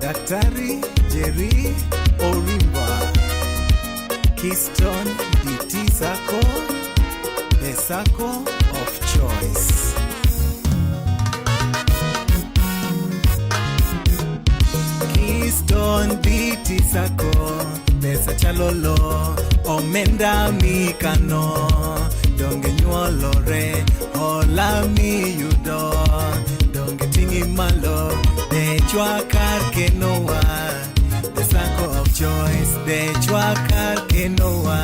Daktari Jerry Orimba, Keystone Dt Sacco, the Sacco of choice. Keystone Dt Sacco, pesa chalolo, omenda mikano, donge nyuolore, hola mi yudo, donge tingi malo, de chwakar kenowa, the Sacco of choice, de chwakar kenowa,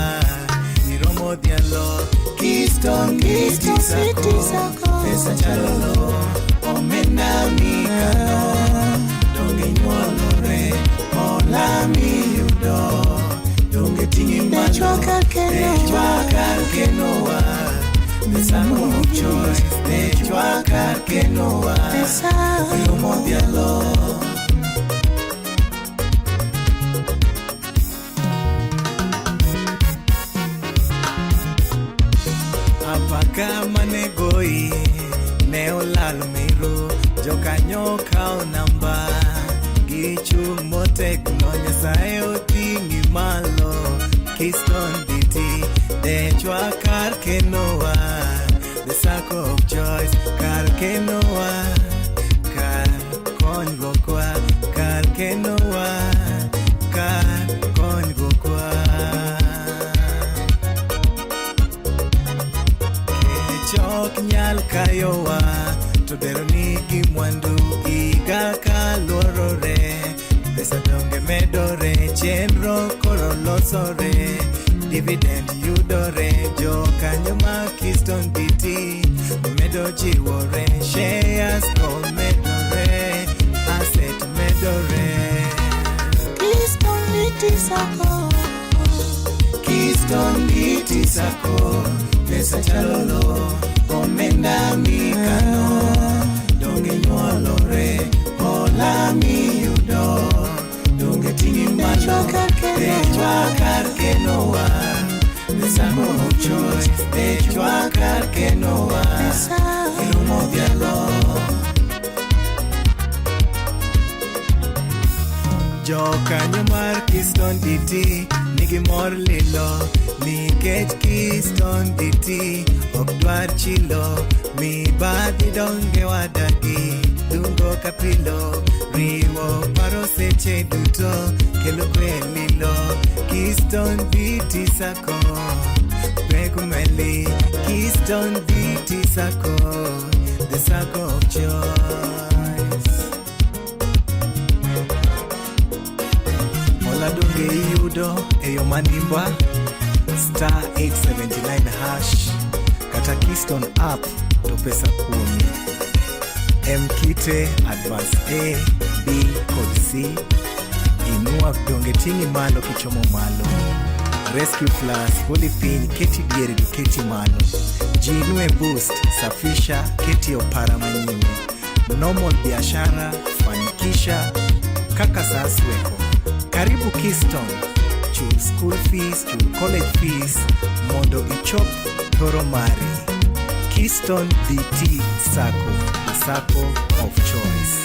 niromo dialo, Keystone Dt Sacco, pesa chalolo, omenda mikano, donge nyuolore, hola mi yudo, donge tingi malo, de chwakar kenowa, the Sacco of choice, de chwakar kenowa, niromo dialo. Apaka manegoi ne olal miru jokanyo kao namba gichu motegno nyasaye otingi malo Keystone Dt de chwakar kenowa the Sacco of choice kar kenowa kar konyruokwa kar kenowa kar konyruokwa chok nyal kayowa to dero nigi mwandu iga kaluorore pesa donge medore chenro koro losore dividend yudore jo kanyo ma Keystone Dt medo jiwore shares ko medore asset medore Keystone Dt Sacco, Keystone Dt Sacco, pesa chalolo, omenda mikano, donge nyuolore, hola mi yudo, donge tingi malo, de chwakar kenowa, the Sacco of choice, de chwakar kenowa, niromo dialo. Jo kanyo mar Keystone Dt nigi mor lilo nikech Keystone Dt ok dwar chilo mibadhi donge wadagi dungo kapilo riwo paro seche duto kelo kwe lilo Keystone Dt Sacco pegu meli Keystone Dt Sacco the Sacco of choice. Hola donge yudo eyo manimba star 879 hash kata Keystone app to pesa kumi mkite advance A, B kod C inua donge tingi malo kichomo malo rescue plus holy pin keti diere do keti malo jinue boost safisha keti opara manyime normal biashara fanikisha kaka sasweko karibu Keystone chul school fees chul college fees mondo ichop toro mari Keystone Dt Sacco the Sacco of choice.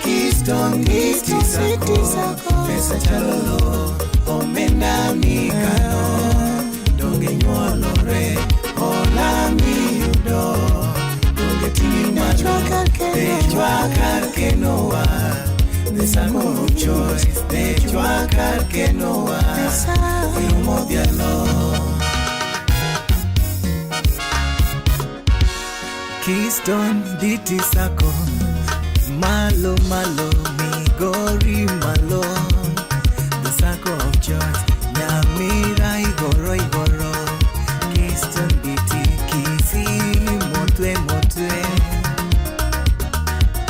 Keystone Dt Sacco pesa chalolo omenda mikano donge nyuolore hola mi yudo donge tingi malo de chwakar kenowa the Sacco of choice, de chwakar kenowa, niromo dialo. Keystone Dt Sacco, malo malo migori malo, the Sacco of choice, nyamira igoro igoro, Keystone Dt kisi motwe motwe,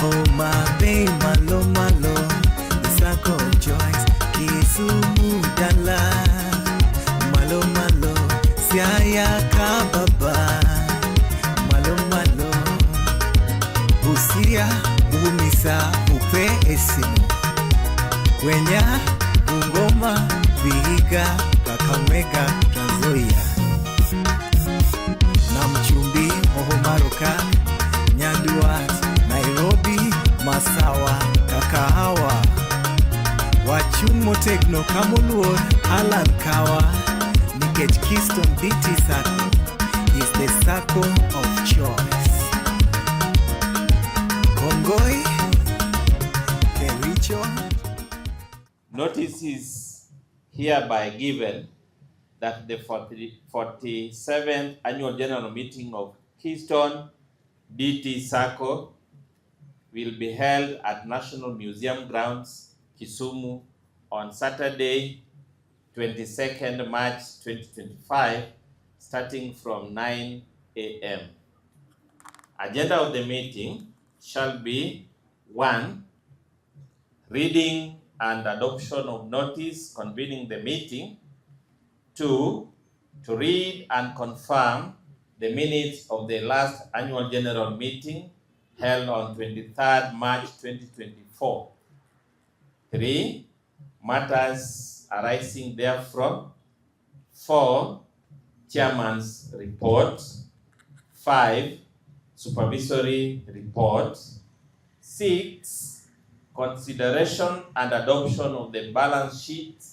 oh my baby malo malo, the Sacco of choice, Kisumu dala, malo malo, siaya kababa, malo malo, Busia umisa upe esimu, Wenya Bungoma Vihiga Kakamega Trans Nzoia, Namchumbi Hohomaroka Nyanduat Nairobi Masawa kahawa. Wachung' motegno kamoluor Alan Kawa, nikech Keystone Dt Sacco is the Sacco of choice. Kongoi, Kericho. Notice is hereby given that the 47th Annual General Meeting of Keystone Dt Sacco will be held at National Museum Grounds, Kisumu, on Saturday, 22nd March 2025, starting from 9 a.m. Agenda of the meeting shall be 1. Reading and adoption of notice convening the meeting. 2. To read and confirm the minutes of the last annual general meeting held on 23rd March 2024. 3. Matters arising therefrom. 4. Chairman's report. 5. Supervisory report. 6. Consideration and adoption of the balance sheet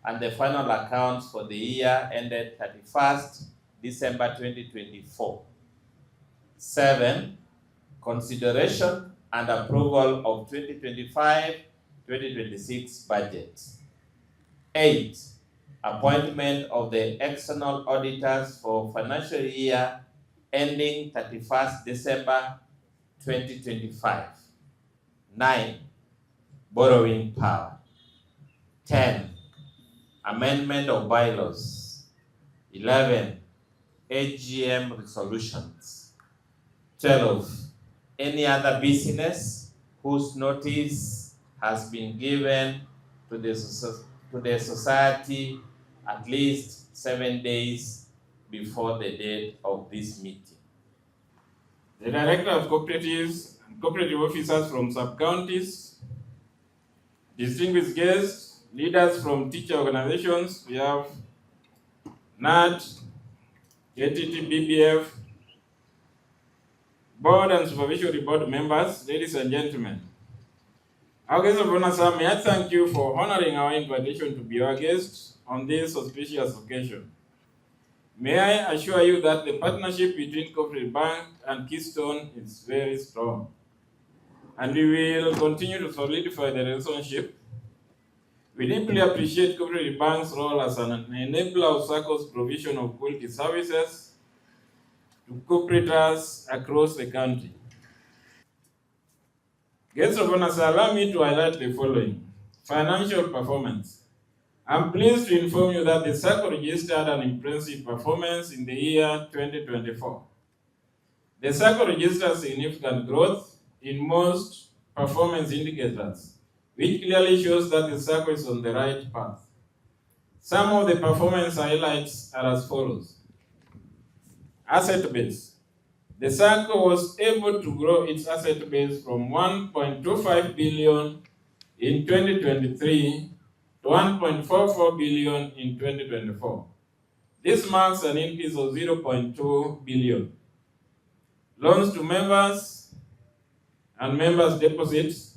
and the final accounts for the year ended 31st December 2024. 7. Consideration and approval of 2025-2026 budget. 8. Appointment of the external auditors for financial year ending 31st December 2025. 9. Borrowing power. 10. Amendment of bylaws. 11. AGM resolutions. 12. Any other business whose notice has been given to the society at least 7 days before the date of this meeting. The Director of Cooperatives and Cooperative Officers from sub-counties, distinguished guests, leaders from teacher organizations, we have NAT, KTT, BBF, board and supervisory board members, ladies and gentlemen. Our guests of honor, sir, may I thank you for honoring our invitation to be our guest on this auspicious occasion. May I assure you that the partnership between Cooperative Bank and Keystone is very strong, and we will continue to solidify the relationship. We deeply appreciate Cooperative Bank's role as an enabler of SACCO's provision of quality services to cooperators across the country. Guests of honor, allow me to highlight the following. Financial performance. I'm pleased to inform you that the SACCO registered an impressive performance in the year 2024. The SACCO registered significant growth in most performance indicators, which clearly shows that the SACCO is on the right path. Some of the performance highlights are as follows. Asset base. The SACCO was able to grow its asset base from 1.25 billion in 2023 to 1.44 billion in 2024. This marks an increase of 0.2 billion. Loans to members and members' deposits.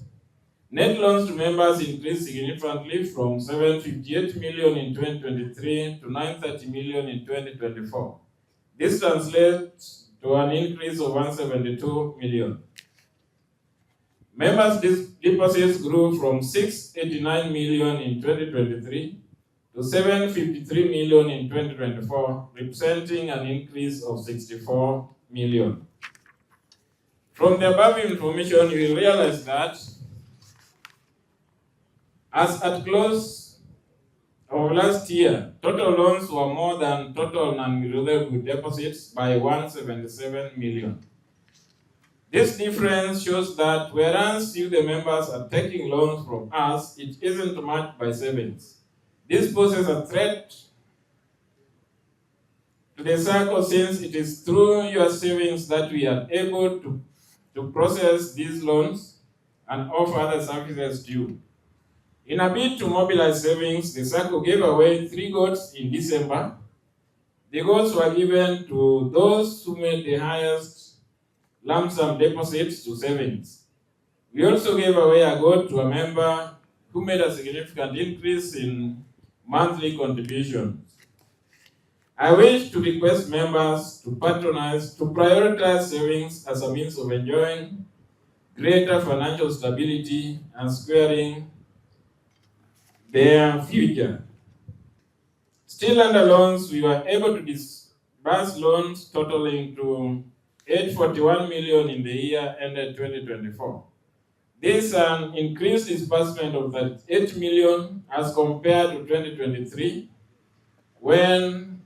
Net loans to members increased significantly from 758 million in 2023 to 930 million in 2024. This translates to an increase of 172 million. Members' deposits grew from 689 million in 2023 to 753 million in 2024, representing an increase of 64 million. From the above information, you will realize that as at close of last year, total loans were more than total non-renewable deposits by 177 million. This difference shows that whereas you, the members, are taking loans from us, it isn't matched by savings. This poses a threat to the SACCO since it is through your savings that we are able to process these loans and offer other services to you. In a bid to mobilize savings, the SACCO gave away 3 goats in December. The goats were given to those who made the highest lump sum deposits to savings. We also gave away a goat to a member who made a significant increase in monthly contributions. I wish to request members to prioritize savings as a means of enjoying greater financial stability and securing their future. Still under loans, we were able to disburse loans totaling to 841 million in the year ended 2024. This is an increased disbursement of 38 million as compared to 2023, when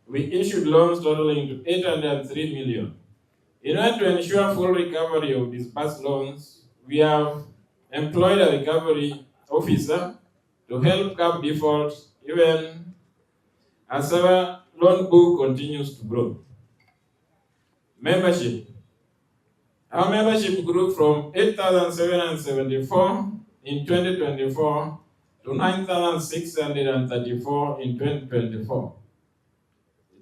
we issued loans totaling to 803 million. In order to ensure full recovery of disbursed loans, we have employed a recovery officer to help curb defaults even as our loan book continues to grow. Membership. Our membership grew from 8,774 in 2024 to 9,634 in 2024.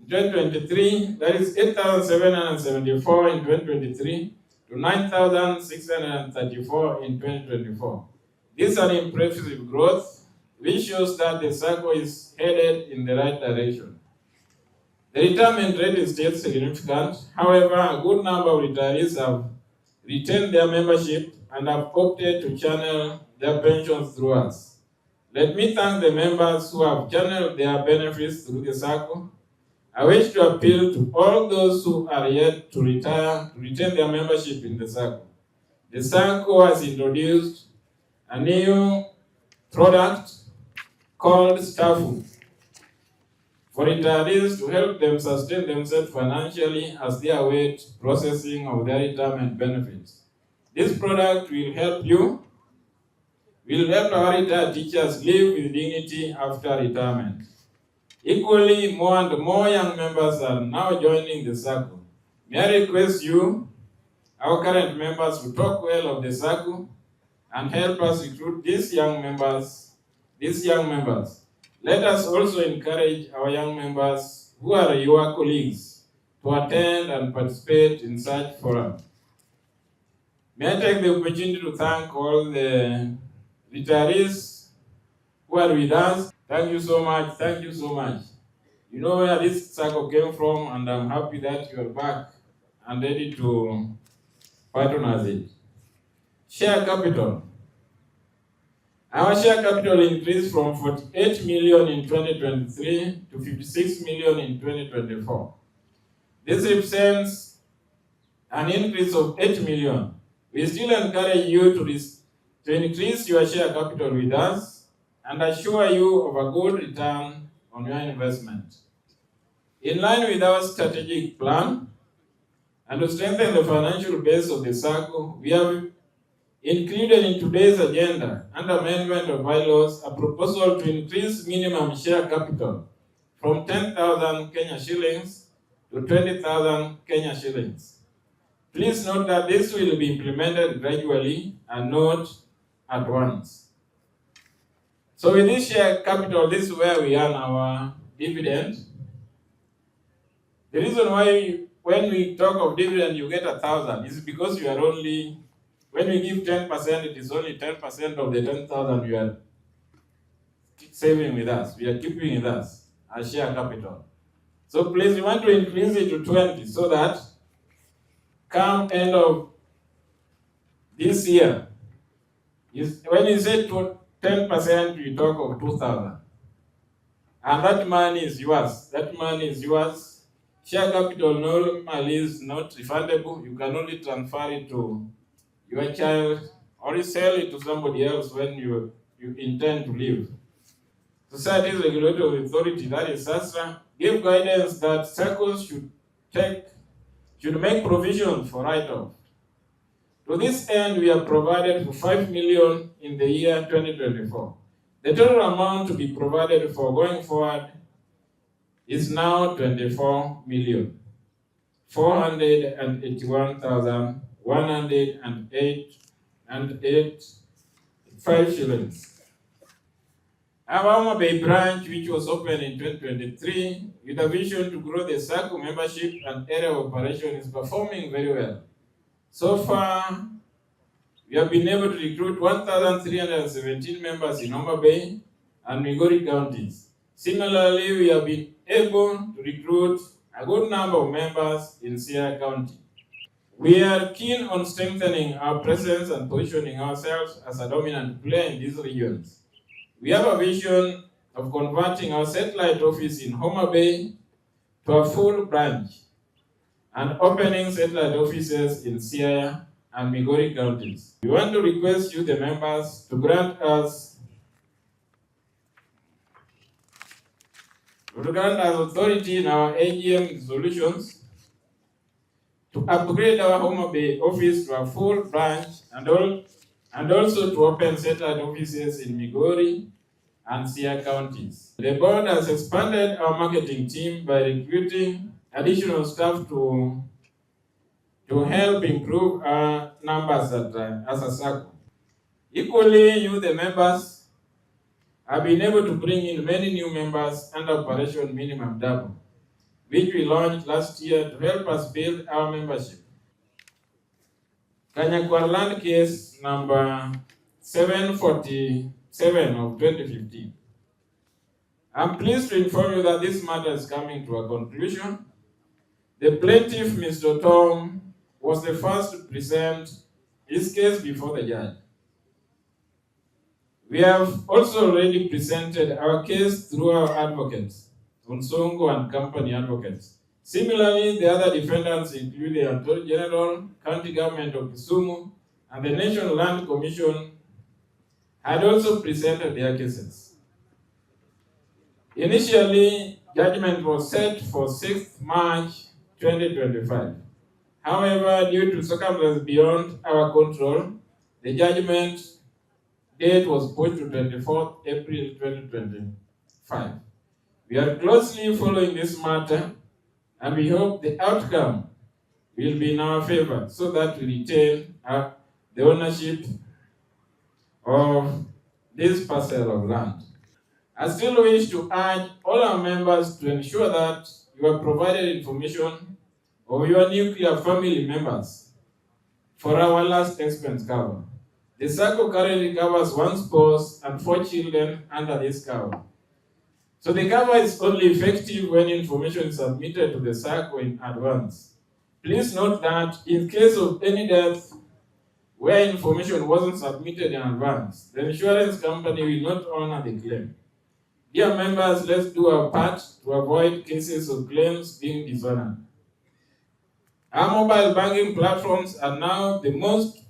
In 2023, that is 8,774 in 2023 to 9,634 in 2024. This is an impressive growth, which shows that the Sacco is headed in the right direction. The retirement rate is still significant. However, a good number of retirees have retained their membership and have opted to channel their pensions through us. Let me thank the members who have channeled their benefits through the Sacco. I wish to appeal to all those who are yet to retire to retain their membership in the Sacco. The Sacco has introduced a new product called Staffu for retirees to help them sustain themselves financially as they await processing of their retirement benefits. This product will help our retired teachers live with dignity after retirement. Equally, more and more young members are now joining the Sacco. May I request you, our current members, to talk well of the Sacco and help us recruit these young members. Let us also encourage our young members who are your colleagues to attend and participate in such forums. May I take the opportunity to thank all the retirees who are with us. Thank you so much. You know where this Sacco came from, and I'm happy that you are back and ready to patronize it. Share capital. Our share capital increased from 48 million in 2023 to 56 million in 2024. This represents an increase of 8 million. We still encourage you to increase your share capital with us and assure you of a good return on your investment. In line with our strategic plan and to strengthen the financial base of the Sacco, we have included in today's agenda and amendment of bylaws a proposal to increase minimum share capital from 10,000 Kenya shillings to 20,000 Kenya shillings. Please note that this will be implemented gradually and not at once. So with this share capital, this is where we earn our dividend. The reason why when we talk of dividend you get 1,000 is because you are only, when we give 10%, it is only 10% of the 10,000 you are saving with us. We are keeping with us as share capital. So please, we want to increase it to 20 so that come end of this year, when you say 10%, we talk of 2,000. And that money is yours. Share capital normally is not refundable. You can only transfer it to your child or sell it to somebody else when you intend to leave. Society's regulatory authority, that is SASRA, give guidance that SACCOs should make provision for write-off. To this end, we have provided for 5 million in the year 2024. The total amount to be provided for going forward is now 24,481,108.85 shillings. Our Homa Bay branch, which was opened in 2023, with a vision to grow the Sacco membership and area of operation, is performing very well. So far, we We have been able to recruit 1,317 members in Homa Bay and Migori counties. Similarly, we have been able to recruit a good number of members in Siaya County. We are keen on strengthening our presence and positioning ourselves as a dominant player in these regions. We have a vision of converting our satellite office in Homa Bay to a full branch and opening satellite offices in Siaya and Migori counties. We want to request you, the members, to grant us authority in our AGM resolutions to upgrade our Homa Bay office to a full branch and also to open satellite offices in Migori and Siaya counties. The board has expanded our marketing team by recruiting additional staff to help improve our numbers as a Sacco. Equally, you, the members, have been able to bring in many new members under Operation Minimum Double, which we launched last year to help us build our membership. Kanyakwa land case number 747 of 2015. I'm pleased to inform you that this matter is coming to a conclusion. The plaintiff, Mr. Tom, was the first to present his case before the judge. We have also already presented our case through our advocates, Onsongo and company advocates. Similarly, the other defendants include the Attorney General, County Government of Kisumu, and the National Land Commission had also presented their cases. Initially, judgment was set for 6th March 2025. However, due to circumstances beyond our control, the judgment date was pushed to 24th April 2025. We are closely following this matter, and we hope the outcome will be in our favor so that we retain the ownership of this parcel of land. I still wish to urge all our members to ensure that you have provided information of your nuclear family members for our last expense cover. The Sacco currently covers 1 spouse and 4 children under this cover. So the cover is only effective when information is submitted to the Sacco in advance. Please note that in case of any death where information wasn't submitted in advance, the insurance company will not honor the claim. Dear members, let's do our part to avoid cases of claims being dishonored. Our mobile banking platforms are now the most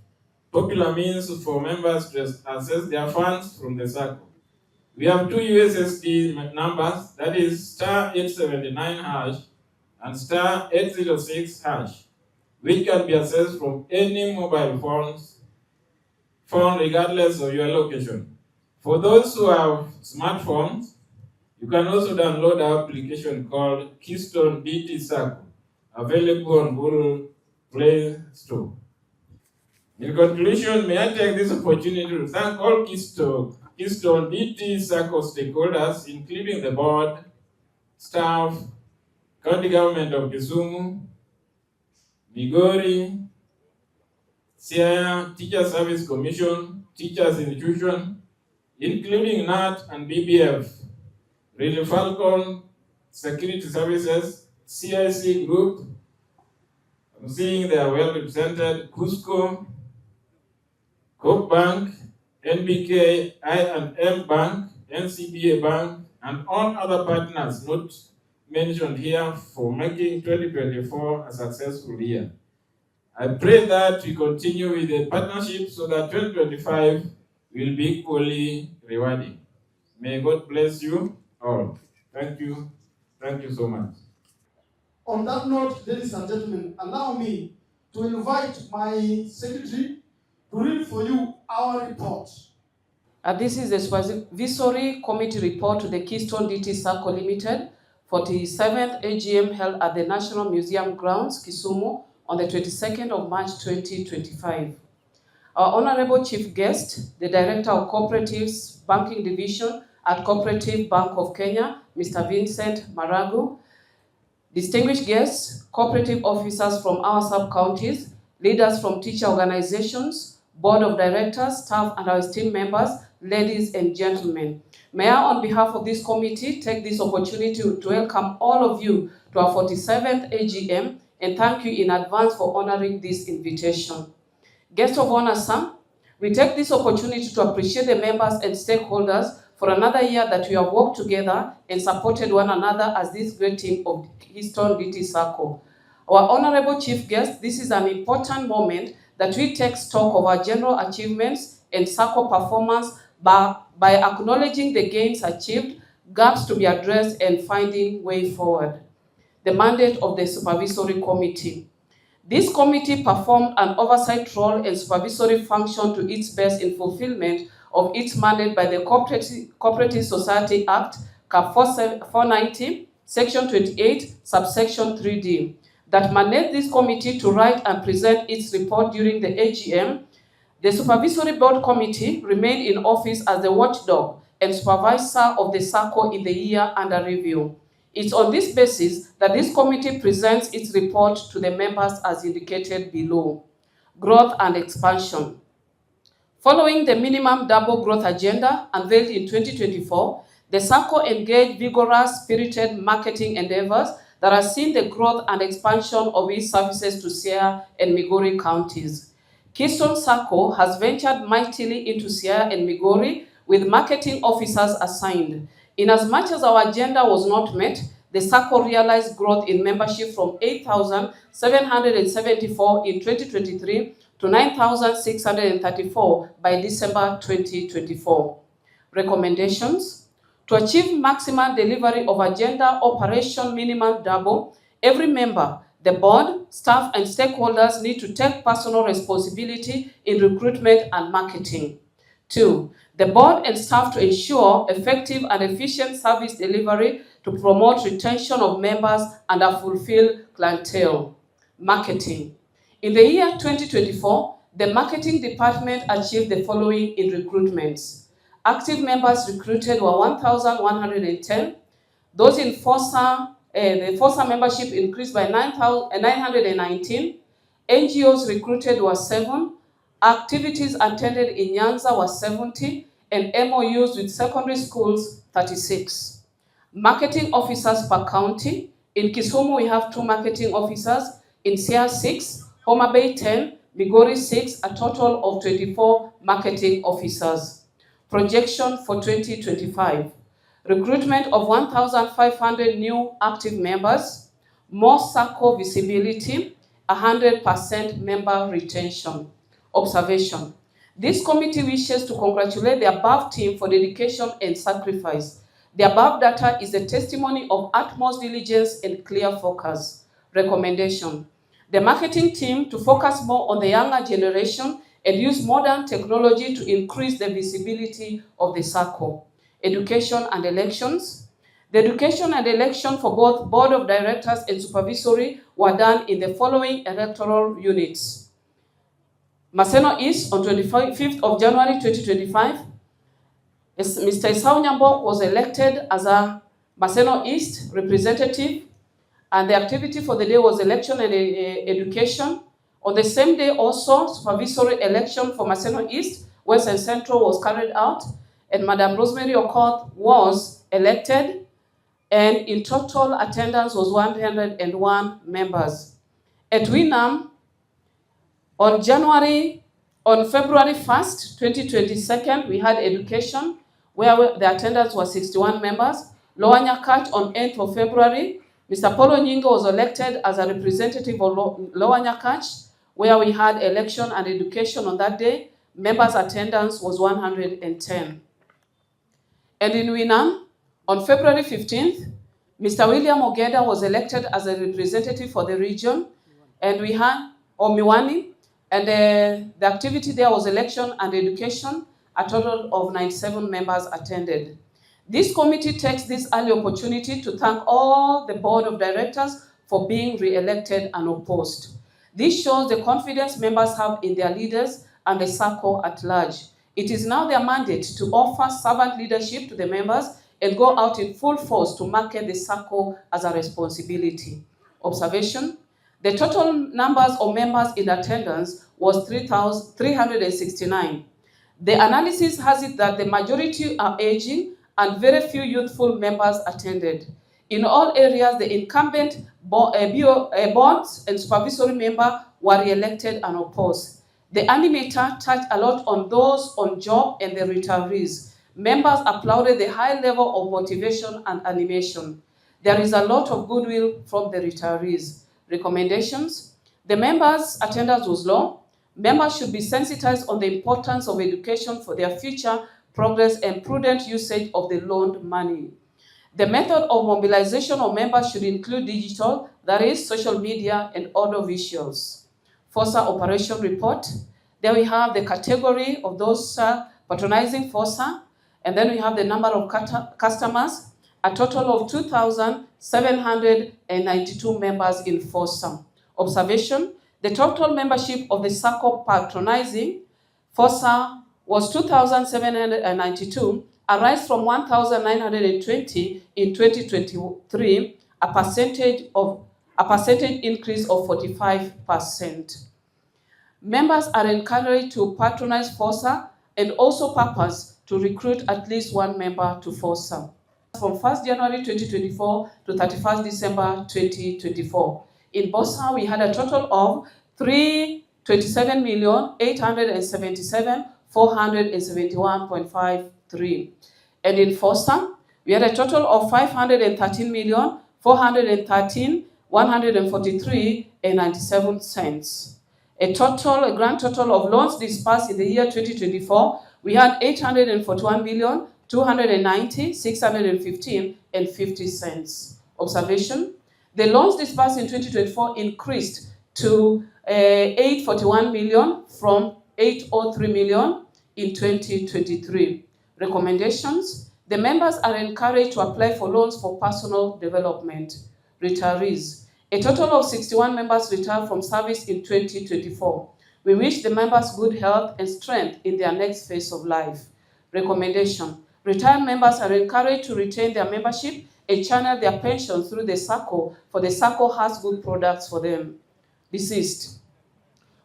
popular means for members to access their funds from the Sacco. We have 2 USSD numbers, that is *879# and *806#, which can be accessed from any mobile phone regardless of your location. For those who have smartphones, you can also download our application called Keystone Dt Sacco, available on Google Play Store. In conclusion, may I take this opportunity to thank all Keystone Dt Sacco stakeholders, including the board, staff, County Government of Kisumu, Migori, Siaya, Teacher Service Commission, Teachers Institution, including NAT and BBF, Radio Falcon, Security Services, CIC Group, I'm seeing they are well represented, Cusco, Coop Bank, NBK, I&M Bank, NCBA Bank, and all other partners not mentioned here for making 2024 a successful year. I pray that we continue with the partnership so that 2025 will be equally rewarding. May God bless you all. Thank you. Thank you so much. On that note, ladies and gentlemen, allow me to invite my secretary to read for you our report. This is the Supervisory Committee report to the Keystone Dt Sacco Limited, 47th AGM held at the National Museum Grounds, Kisumu, on the 22nd of March 2025. Our Honorable Chief Guest, the Director of Cooperatives Banking Division at Cooperative Bank of Kenya, Mr. Vincent Maragu. Distinguished guests, cooperative officers from our sub-counties, leaders from teacher organizations, Board of Directors, staff, and our esteemed members, ladies and gentlemen. May I, on behalf of this committee, take this opportunity to welcome all of you to our 47th AGM and thank you in advance for honoring this invitation. Guest of honor, sir, we take this opportunity to appreciate the members and stakeholders for another year that we have worked together and supported one another as this great team of Keystone Dt Sacco. Our honorable chief guest, this is an important moment that we take stock of our general achievements and Sacco performance by acknowledging the gains achieved, gaps to be addressed, and finding way forward. The mandate of the Supervisory Committee. This committee performed an oversight role and supervisory function to its best in fulfillment of its mandate by the Cooperative Society Act, Cap 490, Section 28, subsection 3D, that mandates this committee to write and present its report during the AGM. The Supervisory Board Committee remained in office as the watchdog and supervisor of the Sacco in the year under review. It's on this basis that this committee presents its report to the members as indicated below. Growth and expansion. Following the minimum double growth agenda unveiled in 2024, the Sacco engaged vigorous, spirited marketing endeavors that have seen the growth and expansion of its services to Siaya and Migori counties. Keystone Sacco has ventured mightily into Siaya and Migori with marketing officers assigned. Inasmuch as our agenda was not met, the Sacco realized growth in membership from 8,774 in 2023 to 9,634 by December 2024. Recommendations. To achieve maximum delivery of agenda operation minimum double, every member, the board, staff, and stakeholders need to take personal responsibility in recruitment and marketing. 2. The board and staff to ensure effective and efficient service delivery to promote retention of members and a fulfilled clientele. Marketing. In the year 2024, the marketing department achieved the following in recruitments. Active members recruited were 1,110. Those in the FOSA membership increased by 919. NGOs recruited were 7. Activities attended in Nyanza were 70, and MOUs with secondary schools 36. Marketing officers per county. In Kisumu, we have 2 marketing officers. In Siaya, 6. Homa Bay, 10. Migori, 6. A total of 24 marketing officers. Projection for 2025. Recruitment of 1,500 new active members. More Sacco visibility. 100% member retention. Observation. This committee wishes to congratulate the above team for dedication and sacrifice. The above data is a testimony of utmost diligence and clear focus. Recommendation. The marketing team to focus more on the younger generation and use modern technology to increase the visibility of the Sacco. Education and elections. The education and election for both Board of Directors and Supervisory were done in the following electoral units. Maseno East on 25th of January 2025. Mr. Isao Nyambok was elected as a Maseno East representative, and the activity for the day was election and education. On the same day also, supervisory election for Maseno East, West and Central was carried out, and Madam Rosemary Okoth was elected, and in total attendance was 101 members. At Winam, on February 1st, 2022, we had education, where the attendance was 61 members. Lower Nyakach on 8th of February, Mr. Polo Nyingo was elected as a representative of Lower Nyakach, where we had election and education on that day. Members' attendance was 110. And in Winam, on February 15th, Mr. William Ogeda was elected as a representative for the region, and we had Omiwani, and the activity there was election and education. A total of 97 members attended. This committee takes this early opportunity to thank all the Board of Directors for being re-elected and opposed. This shows the confidence members have in their leaders and the Sacco at large. It is now their mandate to offer servant leadership to the members and go out in full force to market the Sacco as a responsibility. Observation. The total numbers of members in attendance was 3,369. The analysis has it that the majority are aging and very few youthful members attended. In all areas, the incumbent boards and supervisory member were re-elected and opposed. The animator touched a lot on those on job and the retirees. Members applauded the high level of motivation and animation. There is a lot of goodwill from the retirees. Recommendations: the members' attendance was low. Members should be sensitized on the importance of education for their future progress and prudent usage of the loaned money. The method of mobilization of members should include digital, that is, social media and audio visuals. FOSA operation report. There we have the category of those patronizing FOSA, and then we have the number of customers, a total of 2,792 members in FOSA. Observation: the total membership of the Sacco patronizing FOSA was 2,792, a rise from 1,920 in 2023, a percentage increase of 45%. Members are encouraged to patronize FOSA and also purpose to recruit at least one member to FOSA. From 1st January 2024 to 31st December 2024. In BOSA, we had a total of 327,877,471.53. And in FOSA, we had a total of 513,413,143.97. A grand total of loans disbursed in the year 2024, we had 841,290,615.50. Observation: the loans disbursed in 2024 increased to 841 million from 803 million in 2023. Recommendations: the members are encouraged to apply for loans for personal development. Retirees: a total of 61 members retired from service in 2024. We wish the members good health and strength in their next phase of life. Recommendation: retired members are encouraged to retain their membership and channel their pension through the Sacco, for the Sacco has good products for them. Deceased: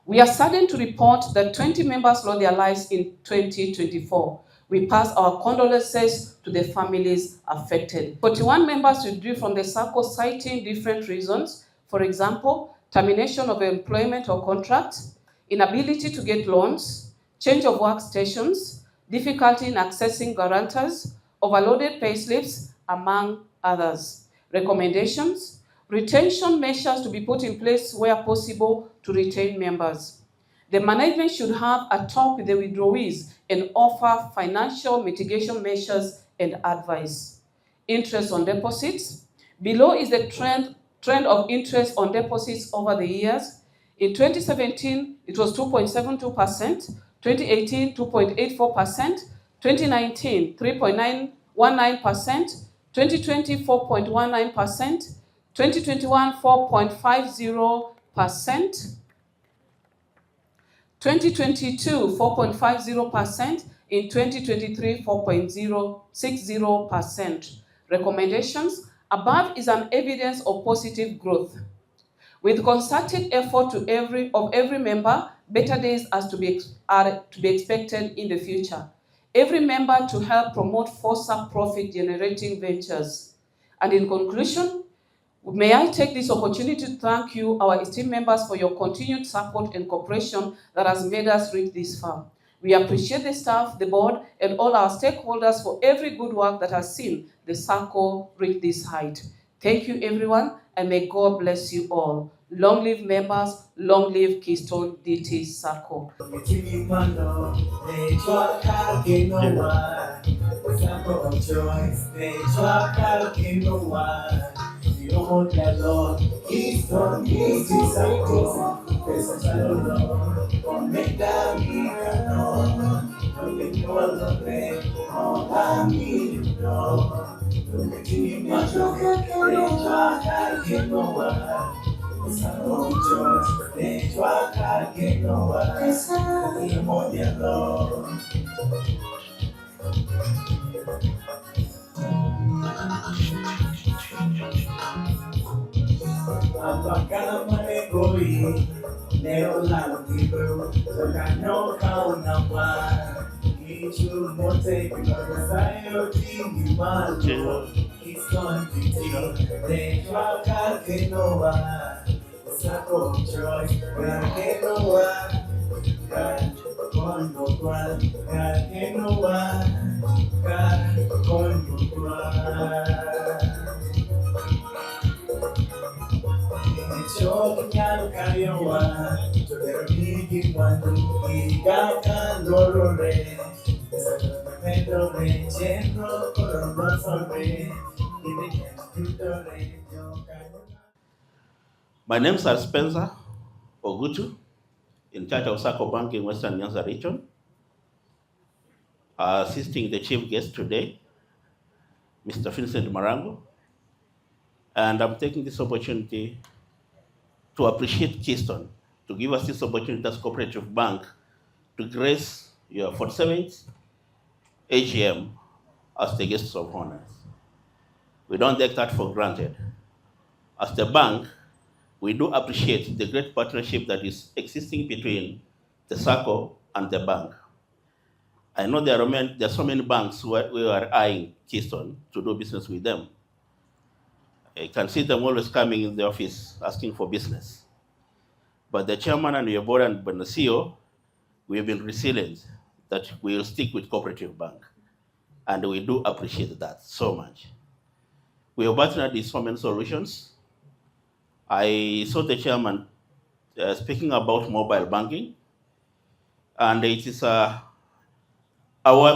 we are saddened to report that 20 members lost their lives in 2024. We pass our condolences to the families affected. 41 members withdrew from the Sacco citing different reasons. For example, termination of employment or contract, inability to get loans, change of workstations, difficulty in accessing guarantors, overloaded payslips, among others. Recommendations: retention measures to be put in place where possible to retain members. The management should have a talk with the withdrawals and offer financial mitigation measures and advice. Interest on deposits. Below is the trend of interest on deposits over the years. In 2017, it was 2.72%, 2018, 2.84%, 2019, 3.919%, 2020, 4.19%, 2021, 4.50%, 2022, 4.50%, in 2023, 4.060%. Recommendations: above is an evidence of positive growth. With concerted effort of every member, better days are to be expected in the future. Every member to help promote FOSA profit-generating ventures. And in conclusion, may I take this opportunity to thank you, our esteemed members, for your continued support and cooperation that has made us reach this far. We appreciate the staff, the board, and all our stakeholders for every good work that has seen the Sacco reach this height. Thank you, everyone, and may God bless you all. Long live members, long live Keystone Dt Sacco. Keystone Dt Sacco, pesa chalolo, omega mikano, omega omamino, omega kenowa, Sacco Church, Dejwa kenowa, Imodiano. Apakah mereka Asubuhi leo la kibu Tukano kaunamba Ichu mote Sayo kingi malu Keystone Dt Sacco Kenowa Sacco of choice Kenowa Kondo kwa Kenowa Kondo kwa Chokinyano kayowa Todermiki wandu Igaka lorore Medore Chenro Korobasore My name is Spencer Ogutu, in charge of Sacco Bank in Western Nyanza region, assisting the chief guest today, Mr. Vincent Marango. And I'm taking this opportunity to appreciate Keystone, to give us this opportunity as cooperative bank to grace your 47th AGM as the guests of honor. We don't take that for granted. As the bank, we do appreciate the great partnership that is existing between the Sacco and the bank. I know there are so many banks who are eyeing Keystone to do business with them. I can see them always coming in the office asking for business. But the chairman and your board and the CEO, we have been resilient that we will stick with cooperative bank. And we do appreciate that so much. We have partnered in so many solutions. I saw the chairman speaking about mobile banking, and it is our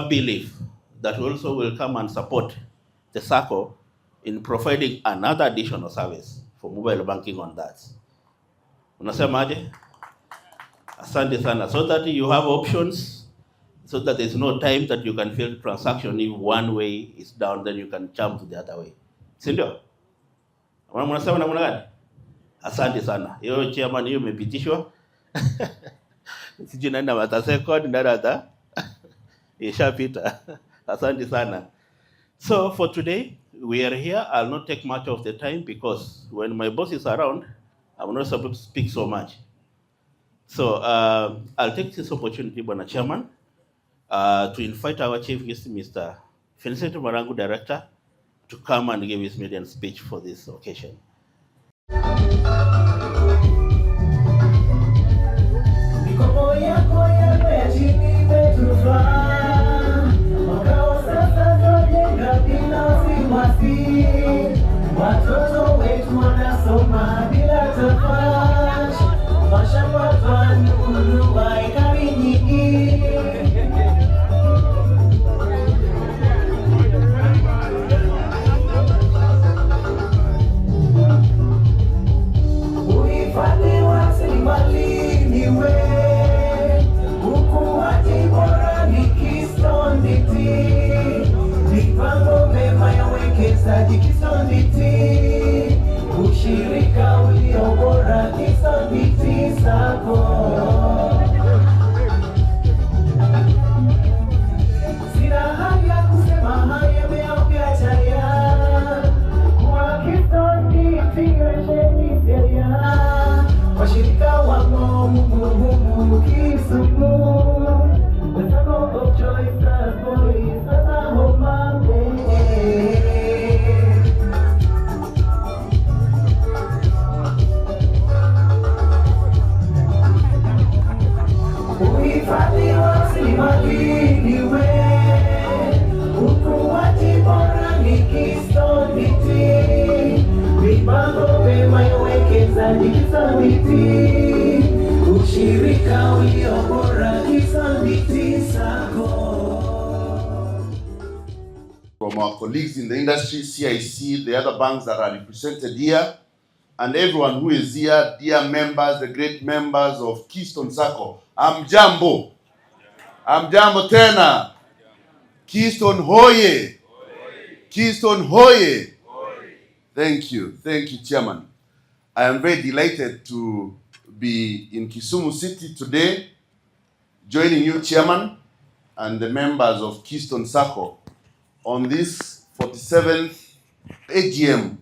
belief that we also will come and support the Sacco in providing another additional service for mobile banking on that. Unasemaje? Asante sana, so that you have options, so that there's no time that you can fail transaction. If one way is down, then you can jump to the other way. Sindio? Unasema namna gani? Asante sana. Hiyo chairman hiyo imepitishwa. Sijui nani watasecond na data. Ishapita. Asante sana. So for today, we are here. I'll not take much of the time because when my boss is around, I'm not supposed to speak so much. So I'll take this opportunity, Bwana Chairman, to invite our chief guest, Mr. Vincent Marango, Director, to come and give his maiden speech for this occasion. Watoto wetu wanasoma bila tafash, mashamba panukuluwa ekari nyingi. Uhifadhi wa rasilimali niwe, ukuaji bora ni Keystone Dt. Mipango mema ya uwekezaji Keystone Dt. Ushirika ulio bora Keystone Dt Sacco. Sina haja kusema haya meapiachaya kwa Keystone Dt wesheniseya washirika wamo Mungu Kisumu the Sacco of choice Sacco is Sasa Homambe. Uhifadhi wa rasilimali niwe, ukuaji bora ni Keystone Dt. Mipango mema ya uwekezaji Keystone Dt. Ushirika ulio bora Keystone Dt Sacco. From our colleagues in the industry, CIC, the other banks that are represented here, and everyone who is here, dear members, the great members of Keystone Sacco. Amjambo. Amjambo tena. Keystone hoye. Keystone hoye. Thank you, Chairman. I am very delighted to be in Kisumu City today, joining you, Chairman, and the members of Keystone Sacco on this 47th AGM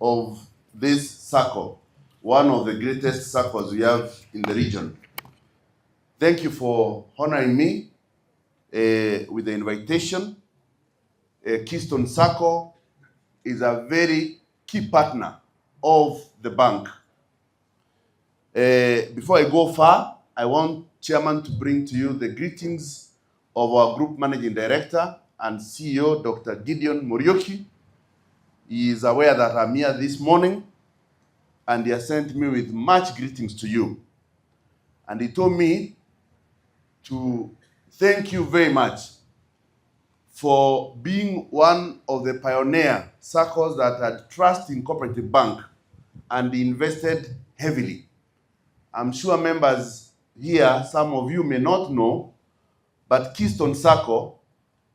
of this Sacco. one of the greatest SACCOs we have in the region. Thank you for honoring me with the invitation. Keystone Sacco is a very key partner of the bank. Before I go far, I want Chairman to bring to you the greetings of our Group Managing Director and CEO, Dr. Gideon Muriuki. He is aware that I'm here this morning, and he has sent me with much greetings to you. And he told me to thank you very much for being one of the pioneer SACCOs that had trust in Cooperative Bank and invested heavily. I'm sure members here, some of you may not know, but Keystone Sacco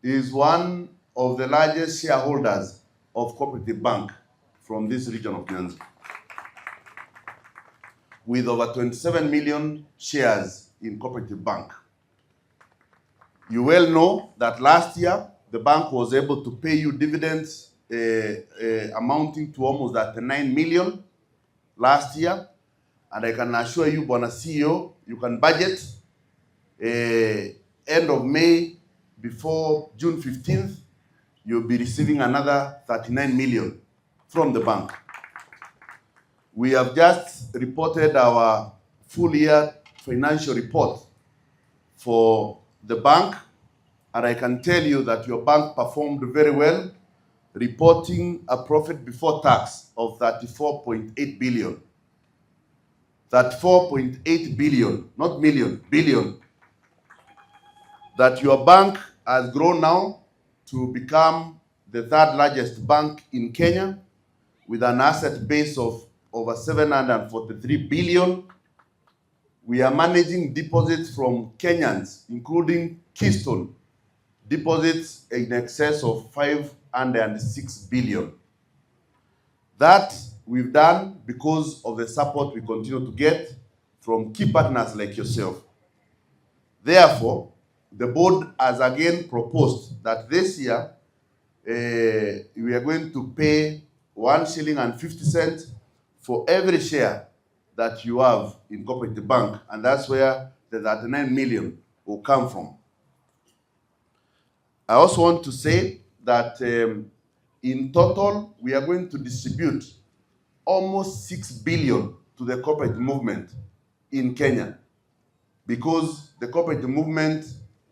is one of the largest shareholders of Cooperative Bank from this region of Nyanza, with over 27 million shares in Cooperative Bank. You well know that last year, the bank was able to pay you dividends amounting to almost 39 million last year. And I can assure you, Bwana CEO, you can budget end of May before June 15th, you'll be receiving another 39 million from the bank. We have just reported our full year financial report for the bank, and I can tell you that your bank performed very well, reporting a profit before tax of 34.8 billion. That 4.8 billion, not million, billion, that your bank has grown now to become the third largest bank in Kenya with an asset base of over 743 billion. We are managing deposits from Kenyans, including Keystone, deposits in excess of 506 billion. That we've done because of the support we continue to get from key partners like yourself. Therefore, the board has again proposed that this year we are going to pay 1 shilling and 50 cents for every share that you have in Cooperative Bank, and that's where the 39 million will come from. I also want to say that in total, we are going to distribute almost 6 billion to the cooperative movement in Kenya, because the cooperative movement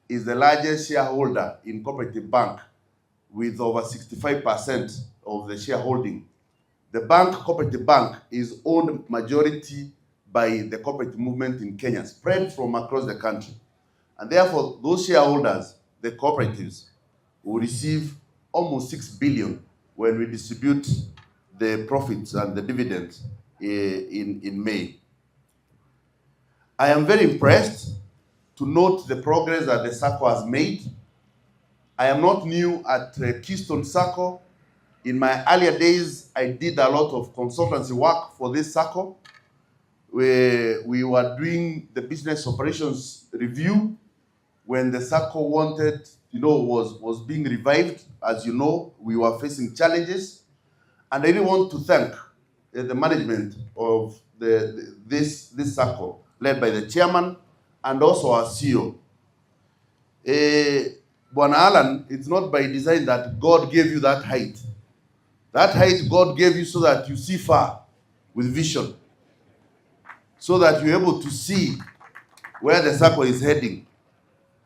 is the largest shareholder in Cooperative Bank with over 65% of the shareholding. The bank, Cooperative Bank, is owned majority by the cooperative movement in Kenya, spread from across the country. And therefore, those shareholders, the cooperatives, will receive almost 6 billion when we distribute the profits and the dividends in May. I am very impressed to note the progress that the Sacco has made. I am not new at Keystone Sacco. In my earlier days, I did a lot of consultancy work for this Sacco, where we were doing the business operations review when the Sacco wanted, was being revived. As you know, we were facing challenges. And I really want to thank the management of this Sacco, led by the chairman and also our CEO. Bwana Alan, it's not by design that God gave you that height. That height God gave you so that you see far with vision, so that you're able to see where the Sacco is heading.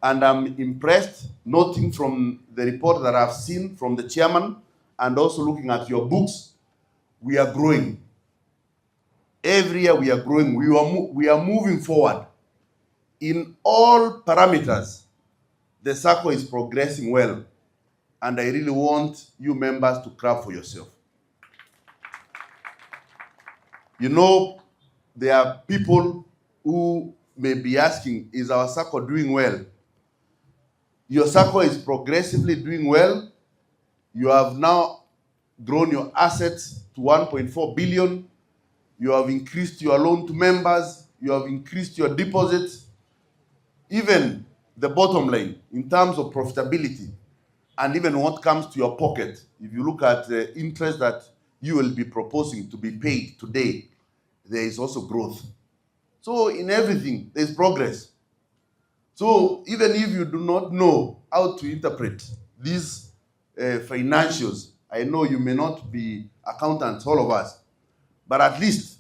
And I'm impressed, noting from the report that I've seen from the chairman and also looking at your books, we are growing. Every year we are growing. We are moving forward. In all parameters, the Sacco is progressing well. And I really want you members to clap for yourself. There are people who may be asking, is our Sacco doing well? Your Sacco is progressively doing well. You have now grown your assets to 1.4 billion. You have increased your loan to members. You have increased your deposits. Even the bottom line, in terms of profitability, and even what comes to your pocket, if you look at the interest that you will be proposing to be paid today, there is also growth. So in everything, there is progress. So even if you do not know how to interpret these financials, I know you may not be accountants, all of us, but at least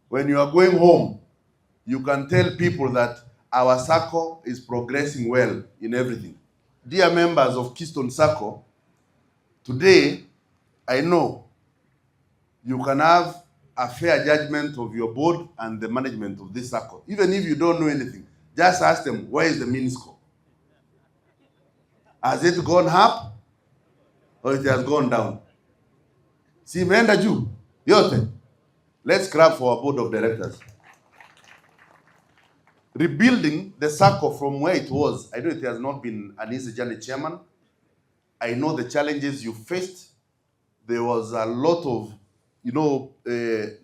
when you are going home, you can tell people that our Sacco is progressing well in everything. Dear members of Keystone Sacco, today I know you can have a fair judgment of your board and the management of this Sacco. Even if you don't know anything, just ask them, where is the MINSCO? Has it gone up or it has gone down? Si imeenda juu yote. Let's clap for our board of directors. Rebuilding the Sacco from where it was, I know it has not been an easy journey, Chairman. I know the challenges you faced. There was a lot of,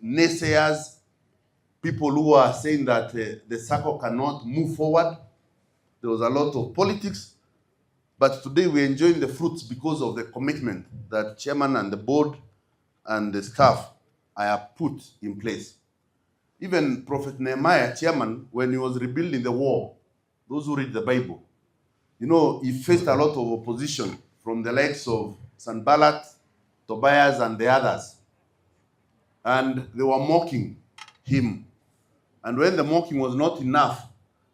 naysayers, people who are saying that the Sacco cannot move forward. There was a lot of politics. But today we're enjoying the fruits because of the commitment that Chairman and the board and the staff have put in place. Even Prophet Nehemiah, Chairman, when he was rebuilding the wall, those who read the Bible, he faced a lot of opposition from the likes of Sanballat, Tobias, and the others. And they were mocking him. And when the mocking was not enough,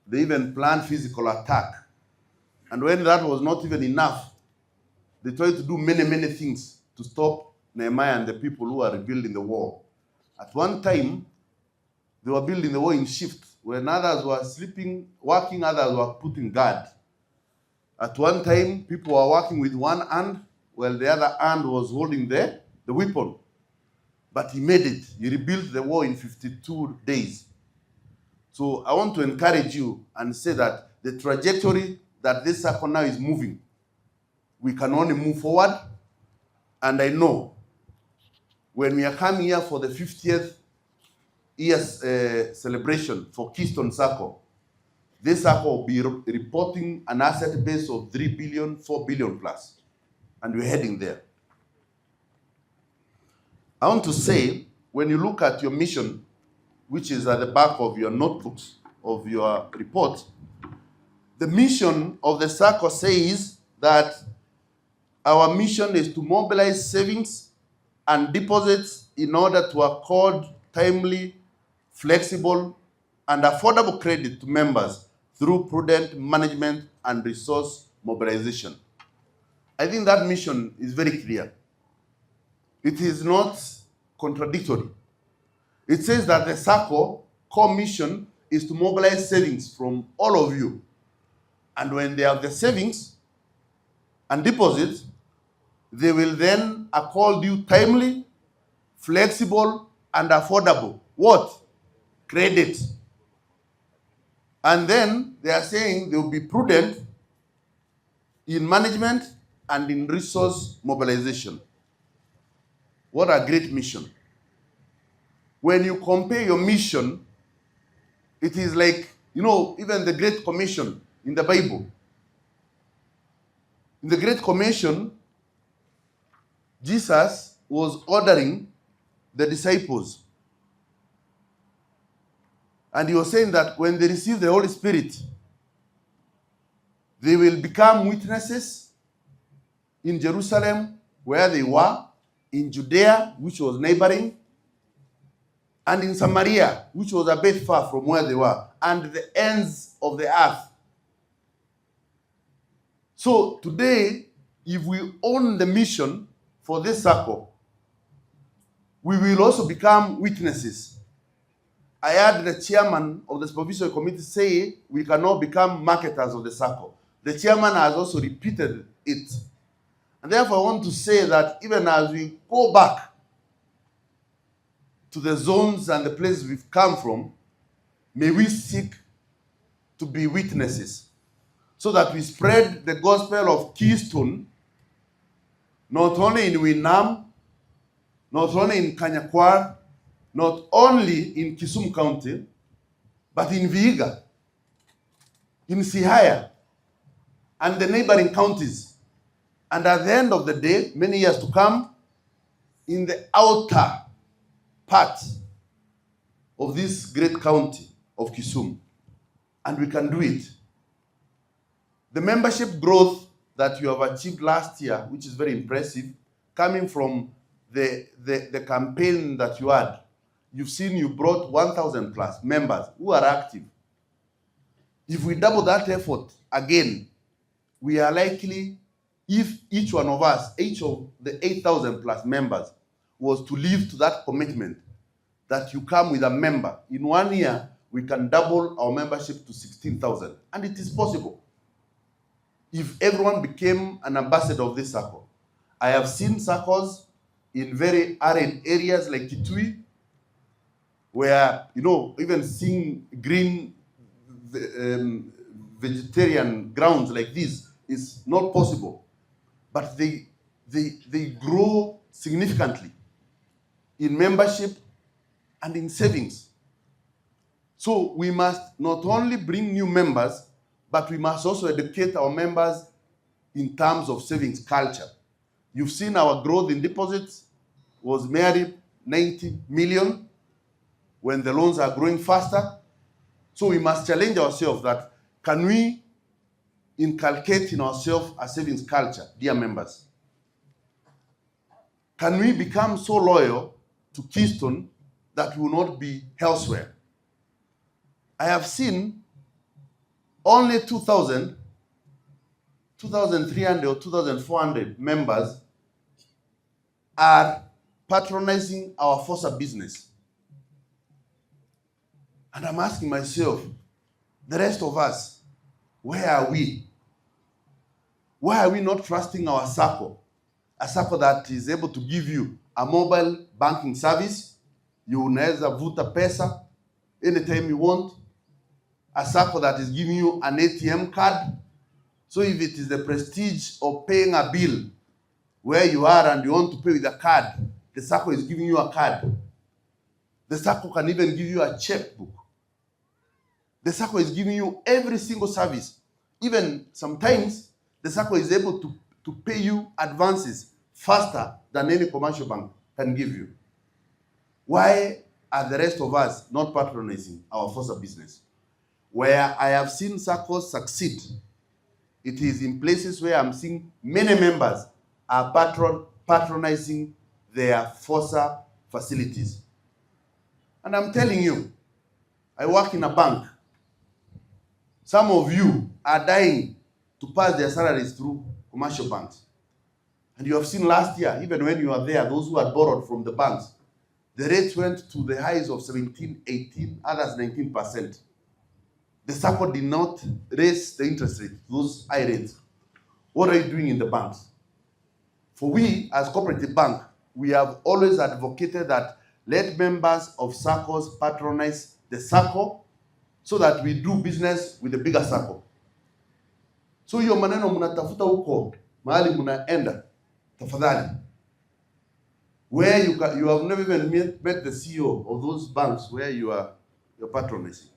they even planned physical attack. And when that was not even enough, they tried to do many, many things to stop Nehemiah and the people who are rebuilding the wall. At one time, they were building the wall in shift. When others were sleeping, working, others were putting guard. At one time, people were working with one hand, while the other hand was holding the weapon. But he made it. He rebuilt the wall in 52 days. So I want to encourage you and say that the trajectory that this Sacco now is moving, we can only move forward. And I know when we are coming here for the 50th year's celebration for Keystone Sacco, this Sacco will be reporting an asset base of 3 billion, 4 billion plus. And we're heading there. I want to say, when you look at your mission, which is at the back of your notebooks, of your report, the mission of the Sacco says that our mission is to mobilize savings and deposits in order to accord timely, flexible, and affordable credit to members through prudent management and resource mobilization. I think that mission is very clear. It is not contradictory. It says that the Sacco core mission is to mobilize savings from all of you. And when they have the savings and deposits, they will then accord you timely, flexible, and affordable. What? Credit. And then they are saying they will be prudent in management and in resource mobilization. What a great mission. When you compare your mission, it is like, even the Great Commission in the Bible. In the Great Commission, Jesus was ordering the disciples. And he was saying that when they receive the Holy Spirit, they will become witnesses in Jerusalem, where they were, in Judea, which was neighboring, and in Samaria, which was a bit far from where they were, and the ends of the earth. So today, if we own the mission for this Sacco, we will also become witnesses. I heard the chairman of the supervisory committee say we cannot become marketers of the Sacco. The chairman has also repeated it. And therefore I want to say that even as we go back to the zones and the places we've come from, may we seek to be witnesses so that we spread the gospel of Keystone not only in Winam, not only in Kanyakwar, not only in Kisumu County, but in Vihiga, in Sihaya, and the neighboring counties. And at the end of the day, many years to come, in the outer part of this great county of Kisumu, and we can do it. The membership growth that you have achieved last year, which is very impressive, coming from the campaign that you had, you've seen you brought 1,000 plus members who are active. If we double that effort again, we are likely, if each one of us, each of the 8,000 plus members was to live to that commitment, that you come with a member, in 1 year, we can double our membership to 16,000. And it is possible. If everyone became an ambassador of this circle. I have seen circles in very arid areas like Kitui, where, you know, even seeing green vegetarian grounds like this is not possible. But they grow significantly in membership and in savings. So we must not only bring new members, but we must also educate our members in terms of savings culture. You've seen our growth in deposits was merely 90 million when the loans are growing faster. So we must challenge ourselves that, can we inculcate in ourselves a savings culture, dear members? Can we become so loyal to Keystone that we will not be elsewhere? I have seen only 2,000, 2,300 or 2,400 members are patronizing our FOSA business. And I'm asking myself, the rest of us, where are we? Why are we not trusting our Sacco? A Sacco that is able to give you a mobile banking service. You unaweza vuta pesa anytime you want. A Sacco that is giving you an ATM card. So if it is the prestige of paying a bill where you are and you want to pay with a card, the Sacco is giving you a card. The Sacco can even give you a checkbook. The Sacco is giving you every single service. Even sometimes, the Sacco is able to pay you advances faster than any commercial bank can give you. Why are the rest of us not patronizing our FOSA business? Where I have seen Saccos succeed, it is in places where I'm seeing many members are patronizing their FOSA facilities. And I'm telling you, I work in a bank. Some of you are dying to pass their salaries through commercial banks. And you have seen last year, even when you are there, those who had borrowed from the banks, the rates went to the highs of 17, 18, others 19%. The Sacco did not raise the interest rate, those high rates. What are you doing in the banks? For we, as cooperative bank, we have always advocated that let members of Saccos patronize the Sacco so that we do business with the bigger Sacco. So hiyo maneno mnatafuta huko mahali mnaenda, tafadhali. Where you have never even met the CEO of those banks where you're patronizing.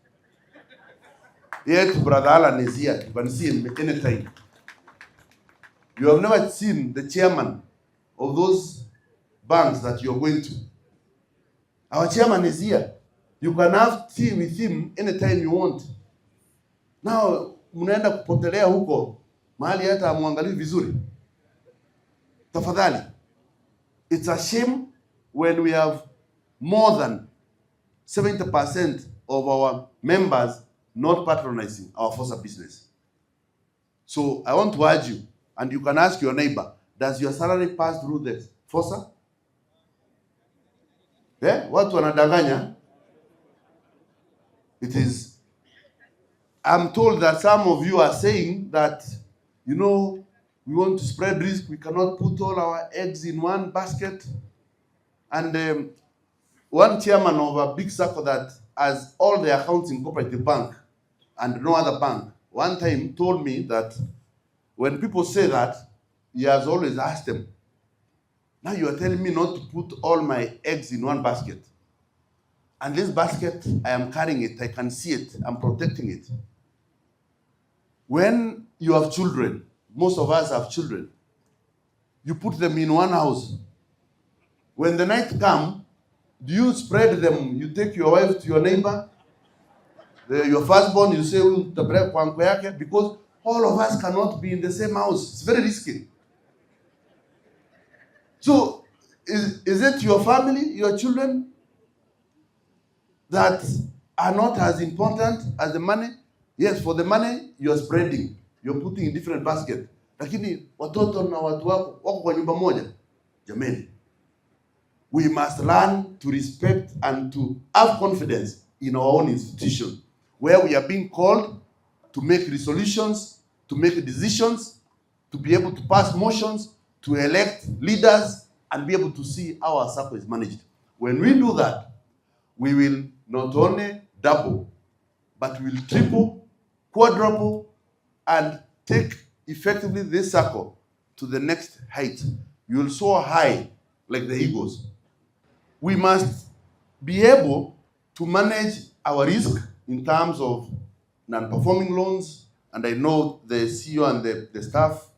Yet Brother Alan is here, you can see him anytime. You have never seen the chairman of those banks that you're going to. Our chairman is here. You can have tea with him anytime you want. Now, mnaenda kupotelea huko, mahali hata amwangalie vizuri. Tafadhali. It's a shame when we have more than 70% of our members not patronizing our FOSA business. So I want to urge you, and you can ask your neighbor, does your salary pass through the FOSA? Yeah? Watu wanadanganya? It is. I'm told that some of you are saying that, you know, we want to spread risk. We cannot put all our eggs in one basket. And one chairman of a big Sacco that has all the accounts in Cooperative Bank and no other bank, one time told me that when people say that, he has always asked them, now you are telling me not to put all my eggs in one basket. And this basket, I am carrying it, I can see it, I'm protecting it. When you have children, most of us have children, you put them in one house. When the night comes, Do you spread them? You take your wife to your neighbor, your firstborn, you say, because all of us cannot be in the same house. It's very risky. So, is it your family, your children, that are not as important as the money? Yes, for the money, you're spreading. You're putting in different basket. Lakini watoto na watu wako kwa nyumba moja. Jameni, we must learn to respect and to have confidence in our own institution, where we are being called to make resolutions, to make decisions, to be able to pass motions, to elect leaders, and be able to see how our Sacco is managed. When we do that, we will not only double, but we will triple, quadruple, and take effectively this Sacco to the next height. You will soar high like the eagles. We must be able to manage our risk in terms of non-performing loans, and I know the CEO and the staff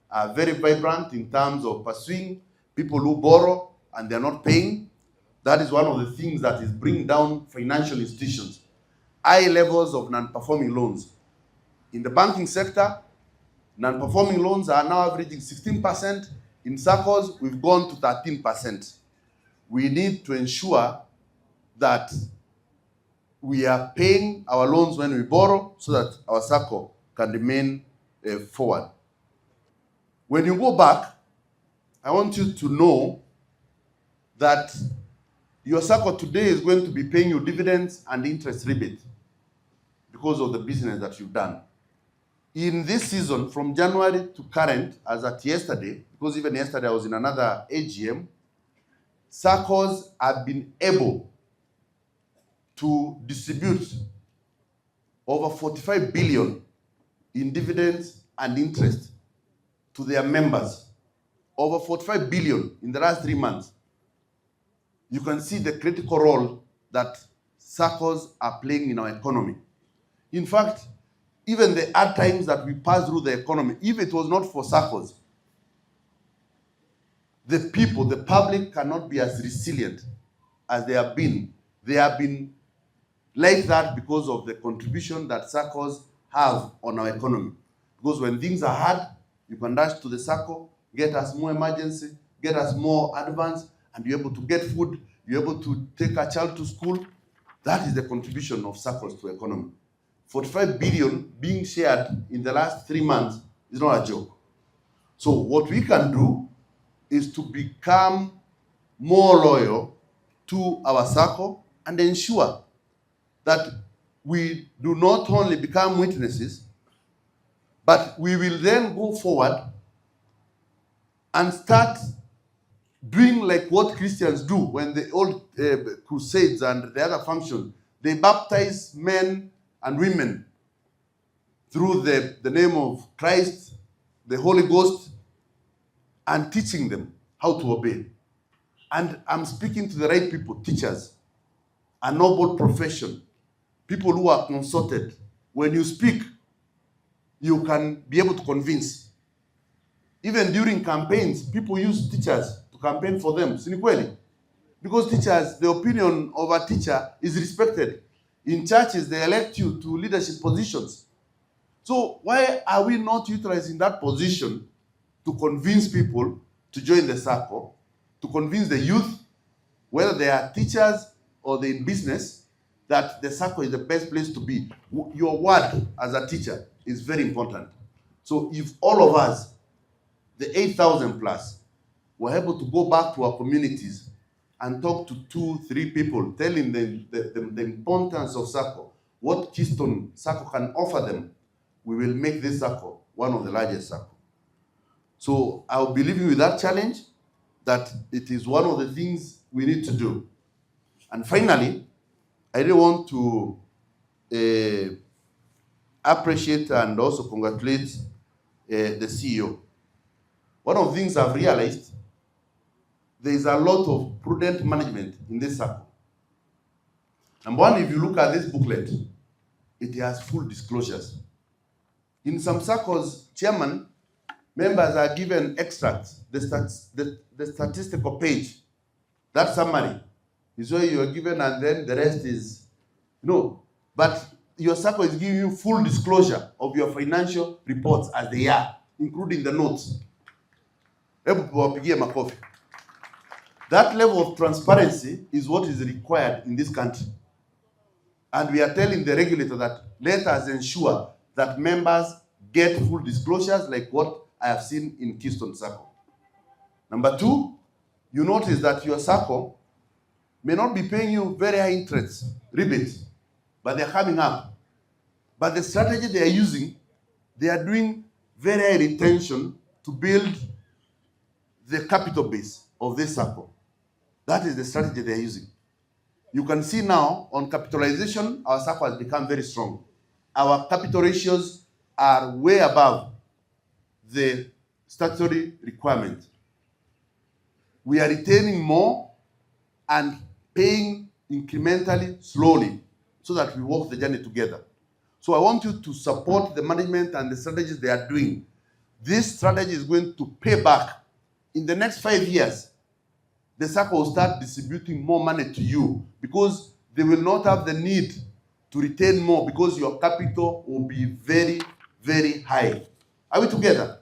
are very vibrant in terms of pursuing people who borrow and they're not paying. That is one of the things that is bringing down financial institutions. High levels of non-performing loans. In the banking sector, non-performing loans are now averaging 16%. In SACCOs, we've gone to 13%. We need to ensure that we are paying our loans when we borrow so that our SACCO can remain forward. When you go back, I want you to know that your SACCO today is going to be paying you dividends and interest rebate because of the business that you've done. In this season, from January to current, as at yesterday, because even yesterday I was in another AGM, SACCOs have been able to distribute over 45 billion in dividends and interest to their members. Over 45 billion in the last 3 months. You can see the critical role that SACCOs are playing in our economy. In fact, even the hard times that we pass through the economy, if it was not for SACCOs, the people, the public cannot be as resilient as they have been. They have been like that because of the contribution that SACCOs have on our economy. Because when things are hard, you can dash to the SACCO, get us more emergency, get us more advance, and you're able to get food, you're able to take a child to school. That is the contribution of SACCOs to economy. 45 billion being shared in the last 3 months is not a joke. So what we can do is to become more loyal to our SACCO and ensure that we do not only become witnesses, but we will then go forward and start doing like what Christians do when the old crusades and the other functions, they baptize men and women through the name of Christ, the Holy Ghost, and teaching them how to obey. And I'm speaking to the right people, teachers, a noble profession, people who are consulted. When you speak, you can be able to convince. Even during campaigns, people use teachers to campaign for them. Because teachers, the opinion of a teacher is respected. In churches, they elect you to leadership positions. So why are we not utilizing that position to convince people to join the SACCO, to convince the youth, whether they are teachers or they're in business, that the SACCO is the best place to be? Your word as a teacher is very important. So if all of us, the 8,000 plus, were able to go back to our communities and talk to 2-3 people, telling them the importance of SACCO, what Keystone Sacco can offer them, we will make this SACCO one of the largest SACCO. So I'll be leaving with that challenge, that it is one of the things we need to do. And finally, I really want to appreciate and also congratulate the CEO. One of the things I've realized, there is a lot of prudent management in this SACCO. Number one, if you look at this booklet, it has full disclosures. In some SACCOs, chairman, members are given extracts, the statistical page, that summary, is where you are given and then the rest is, but your Sacco is giving you full disclosure of your financial reports as they are, including the notes. That level of transparency is what is required in this country. And we are telling the regulator that let us ensure that members get full disclosures like what I have seen in Keystone Sacco. Number two, you notice that your Sacco may not be paying you very high interest rebates, but they're coming up. But the strategy they are using, they are doing very high retention to build the capital base of this Sacco. That is the strategy they are using. You can see now on capitalization, our Sacco has become very strong. Our capital ratios are way above the statutory requirement. We are retaining more and paying incrementally, slowly, so that we walk the journey together. So I want you to support the management and the strategies they are doing. This strategy is going to pay back. In the next 5 years, the Sacco will start distributing more money to you because they will not have the need to retain more because your capital will be very, very high. Are we together?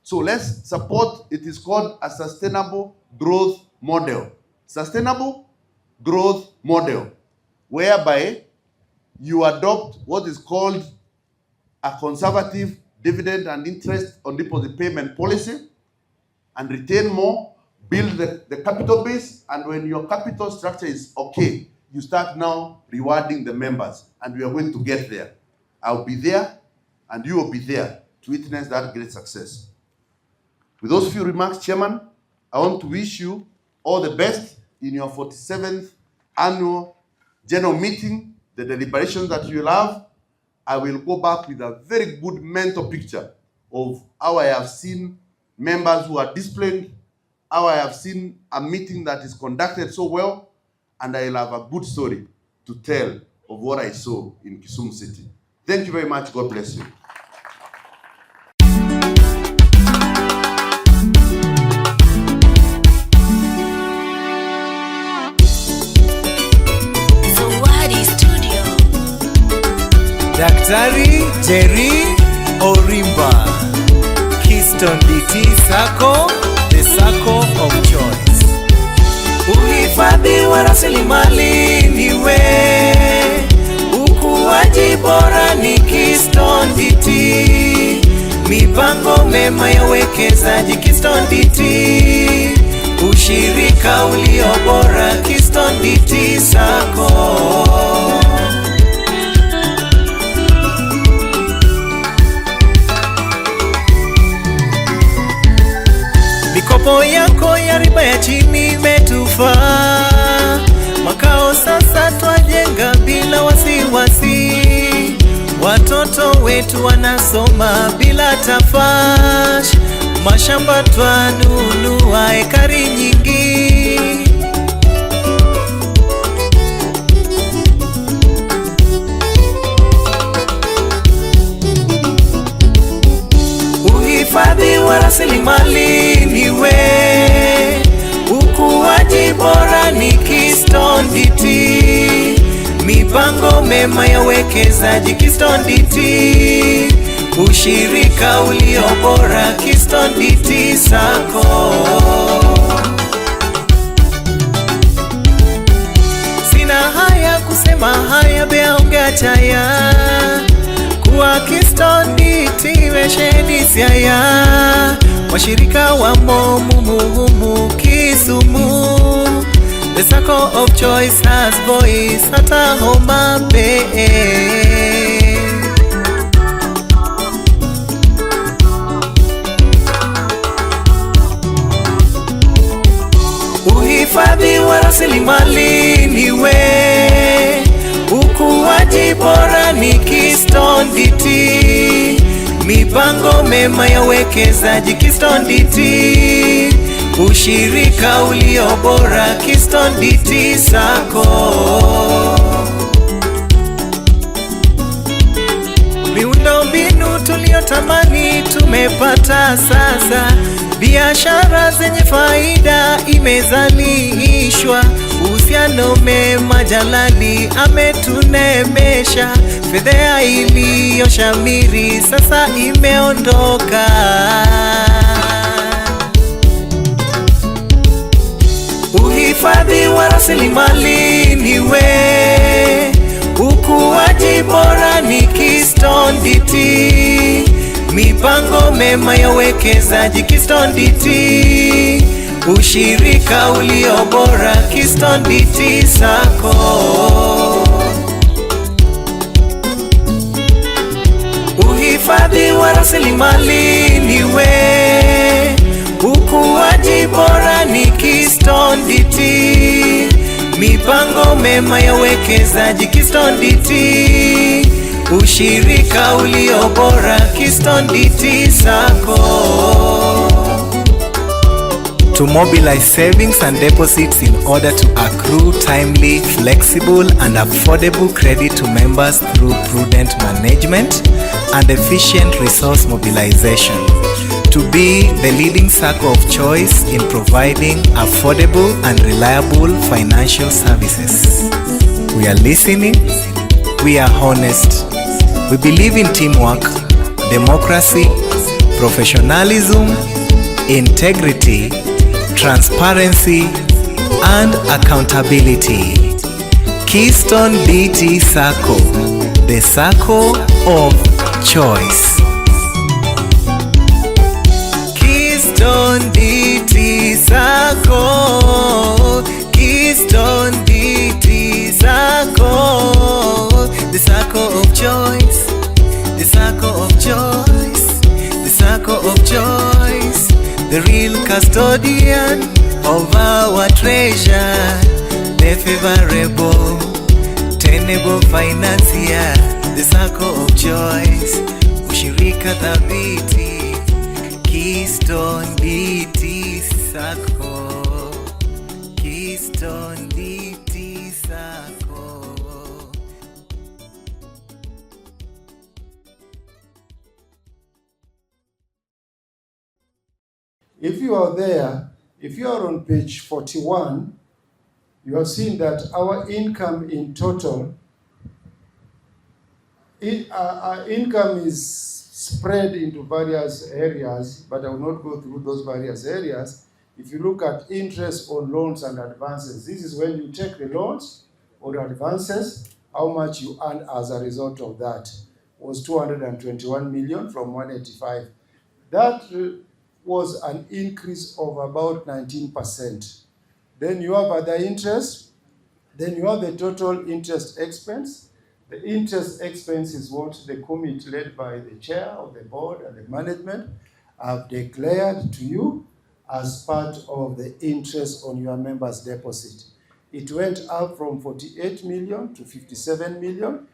So let's support, it is called a sustainable growth model. Sustainable growth model, whereby you adopt what is called a conservative dividend and interest on deposit payment policy and retain more, build the capital base, and when your capital structure is okay, you start now rewarding the members, and we are going to get there. I'll be there, and you will be there to witness that great success. With those few remarks, Chairman, I want to wish you all the best in your 47th annual general meeting, the deliberations that you will have. I will go back with a very good mental picture of how I have seen members who are disciplined, how I have seen a meeting that is conducted so well, and I will have a good story to tell of what I saw in Kisumu City. Thank you very much. God bless you. Daktari Jerry Orimba, Keystone Dt Sacco, the Sacco of choice. Uhifadhi wa rasilimali niwe, ukuaji bora ni Keystone Dt, mipango mema ya wekezaji Keystone Dt, ushirika ulio bora Keystone Dt Sacco. Mikopo yako ya riba ya chini imetufaa, makao sasa twajenga bila wasiwasi, watoto wetu wanasoma bila tafash, mashamba twanunua ekari nyingi. Uhifadhi wa rasilimali niwe, ukuaji bora ni Keystone Dt, mipango mema ya wekezaji Keystone Dt, ushirika ulio bora Keystone Dt Sacco. Sina haya kusema haya beaongea chaya, kuwa Keystone Dt wesheni siaya, washirika wa mumu Kisumu, the Sacco of choice has voice hata Homa Bay. Uhifadhi wa rasilimali niwe, ukuaji bora ni Keystone Dt, mipango mema ya wekezaji Keystone Dt, ushirika ulio bora Keystone Dt Sacco. Miundo mbinu tuliotamani tumepata sasa, biashara zenye faida imezalishwa, uhusiano mema jalali ametunemesha, fedheha iliyoshamiri sasa imeondoka. Uhifadhi wa rasilimali niwe, ukuaji bora ni Keystone Dt, mipango mema ya uwekezaji Keystone Dt, ushirika ulio bora Keystone Dt Sacco. Uhifadhi wa rasilimali niwe, ukuaji bora ni Keystone Dt, mipango mema ya uwekezaji Keystone Dt, ushirika ulio bora Keystone Dt Sacco. To mobilize savings and deposits in order to accrue timely, flexible and affordable credit to members through prudent management and efficient resource mobilization. To be the leading Sacco of choice in providing affordable and reliable financial services. We are listening, we are honest, we believe in teamwork, democracy, professionalism, integrity, transparency and accountability. Keystone Dt Sacco, the Sacco of choice. Keystone Dt Sacco, Keystone Dt Sacco, the Sacco of choice, the Sacco of choice, the Sacco of choice, the real custodian of our treasure, the favorable, tenable financier, the Sacco of choice, ushirika thabiti, Keystone Dt Sacco, Keystone Dt Sacco. If you are there, if you are on page 41, you have seen that our income in total, our income is spread into various areas, but I will not go through those various areas. If you look at interest on loans and advances, this is when you take the loans or advances, how much you earn as a result of that was 221 million from 185. That was an increase of about 19%. Then you have other interest. Then you have the total interest expense. The interest expense is what the committee led by the chair of the board and the management have declared to you as part of the interest on your members' deposit. It went up from 48 million to 57 million.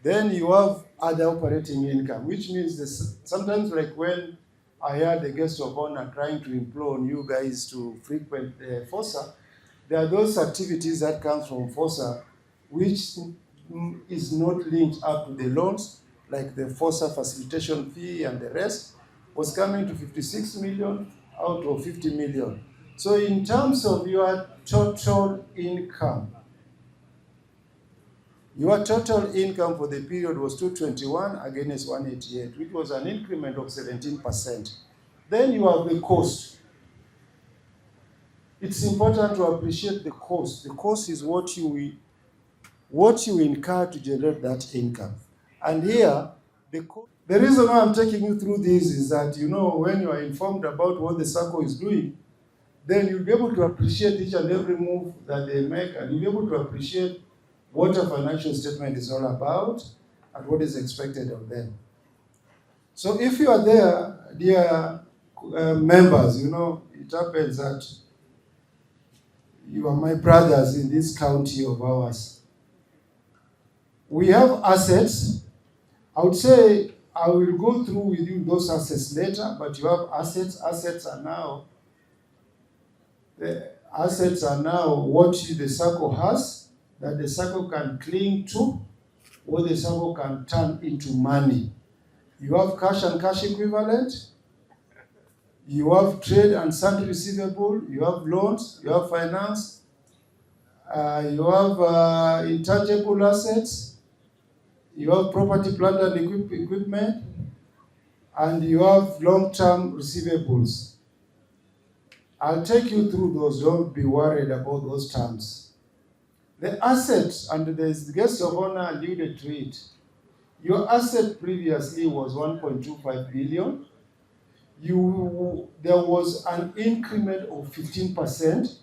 Then you have other operating income, which means this, sometimes like when I heard the guest of honor trying to implore on you guys to frequent FOSA, there are those activities that come from FOSA which is not linked up to the loans, like the FOSA facilitation fee and the rest, was coming to 56 million out of 50 million. So in terms of your total income for the period was 221 against 188, which was an increment of 17%. Then you have the cost. It's important to appreciate the cost. The cost is what you incur to generate that income. And here, the reason why I'm taking you through this is that, you know, when you are informed about what the Sacco is doing, then you'll be able to appreciate each and every move that they make, and you'll be able to appreciate what a financial statement is all about and what is expected of them. So if you are there, dear members, you know, it happens that you are my brothers in this county of ours. We have assets. I would say I will go through with you those assets later, but you have assets. Assets are now what the Sacco has, that the Sacco can cling to, what the Sacco can turn into money. You have cash and cash equivalent, you have trade and sundry receivable, you have loans, you have finance, You have intangible assets, you have property, plant and equipment, and you have long-term receivables. I'll take you through those, don't be worried about those terms. The assets, and the guest of honor alluded to it. Your asset previously was 1.25 billion. There was an increment of 15%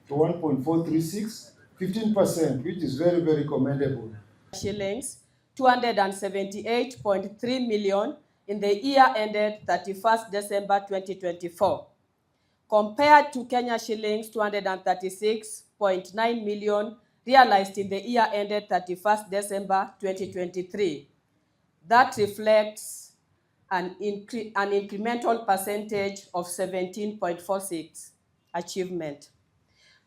to 1.436, 15%, which is very, very commendable. Shillings 278.3 million in the year ended 31st December 2024, compared to Kenya shillings 236.9 million realized in the year ended 31st December 2023. That reflects an incremental percentage of 17.46 achievement.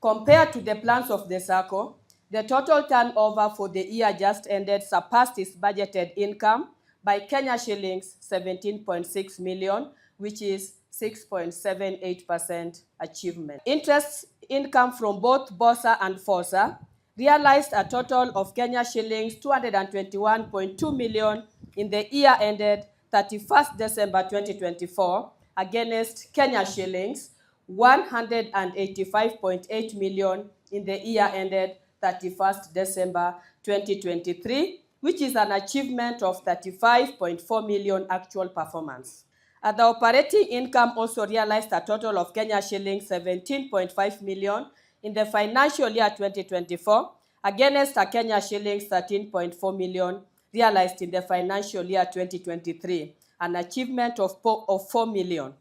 Compared to the plans of the Sacco, the total turnover for the year just ended surpassed its budgeted income by Kenya shillings 17.6 million, which is 6.78% achievement. Interest income from both BOSA and FOSA realized a total of Kenya shillings 221.2 million in the year ended 31st December 2024 against Kenya shillings 185.8 million in the year ended 31st December 2023, which is an achievement of 35.4 million actual performance. The operating income also realized a total of Kenya shillings 17.5 million in the financial year 2024 against a Kenya shillings 13.4 million realized in the financial year 2023, an achievement of 4 million.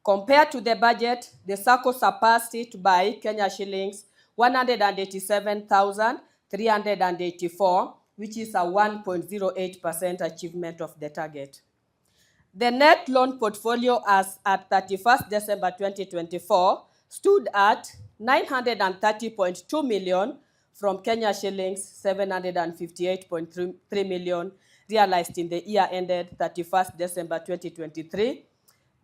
Compared to the budget, the Sacco surpassed it by Kenya shillings 187,384, which is a 1.08% achievement of the target. The net loan portfolio as at 31st December 2024 stood at 930.2 million from Kenya shillings 758.3 million realized in the year ended 31st December 2023,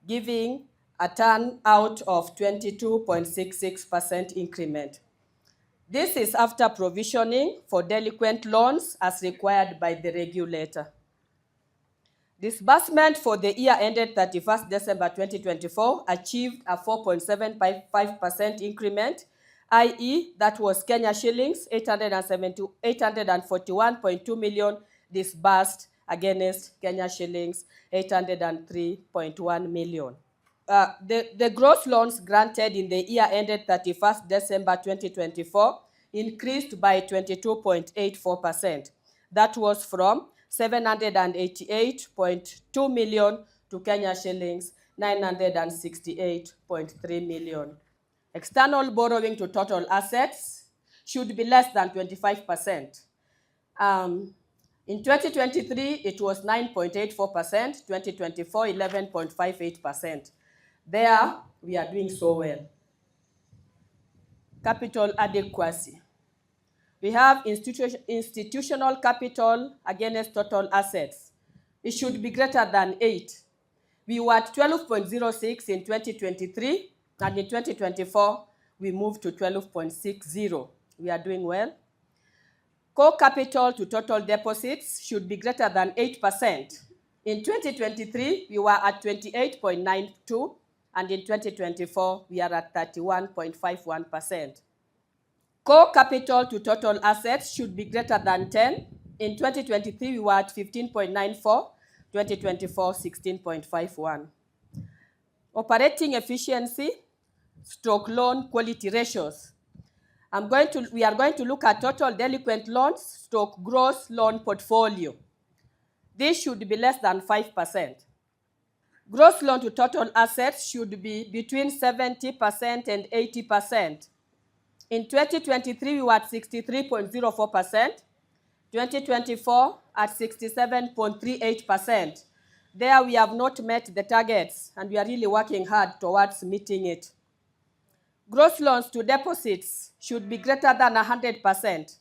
giving a turnout of 22.66% increment. This is after provisioning for delinquent loans as required by the regulator. Disbursement for the year ended 31st December 2024 achieved a 4.75% increment, i.e. that was Kenya shillings 841.2 million disbursed against Kenya shillings 803.1 million. The gross loans granted in the year ended 31st December 2024 increased by 22.84%. That was from 788.2 million to Kenya shillings 968.3 million. External borrowing to total assets should be less than 25%. In 2023, it was 9.84%, 2024, 11.58%. There, we are doing so well. Capital adequacy. We have institutional capital against total assets. It should be greater than 8. We were at 12.06 in 2023, and in 2024, we moved to 12.60. We are doing well. Core capital to total deposits should be greater than 8%. In 2023, we were at 28.92, and in 2024, we are at 31.51%. Core capital to total assets should be greater than 10. In 2023, we were at 15.94, 2024, 16.51. Operating efficiency, stroke loan quality ratios. We are going to look at total delinquent loans, stroke gross loan portfolio. This should be less than 5%. Gross loan to total assets should be between 70% and 80%. In 2023, we were at 63.04%. 2024 at 67.38%. There we have not met the targets, and we are really working hard towards meeting it. Gross loans to deposits should be greater than 100%.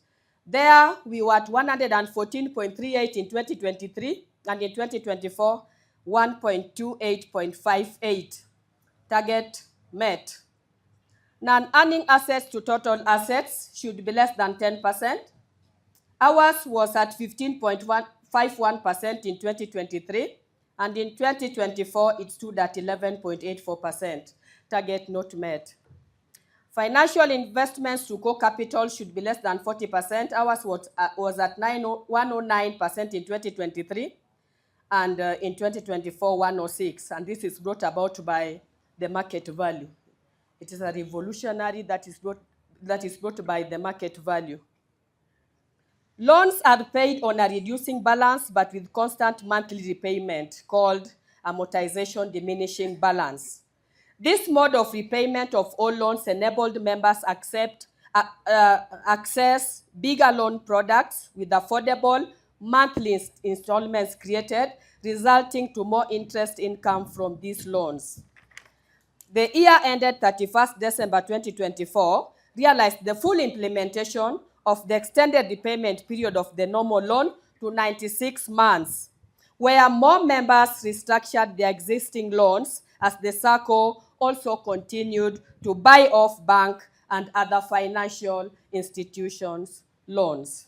There we were at 114.38 in 2023, and in 2024, 128.58. Target met. Non-earning assets to total assets should be less than 10%. Ours was at 15.51% in 2023, and in 2024, it stood at 11.84%. Target not met. Financial investments to core capital should be less than 40%. Ours was at 109% in 2023, and in 2024, 106. And this is brought about by the market value. It is a revolutionary that is brought by the market value. Loans are paid on a reducing balance but with constant monthly repayment called amortization diminishing balance. This mode of repayment of all loans enabled members access bigger loan products with affordable monthly installments created, resulting to more interest income from these loans. The year ended 31st December 2024 realized the full implementation of the extended repayment period of the normal loan to 96 months, where more members restructured their existing loans as the Sacco also continued to buy off bank and other financial institutions' loans.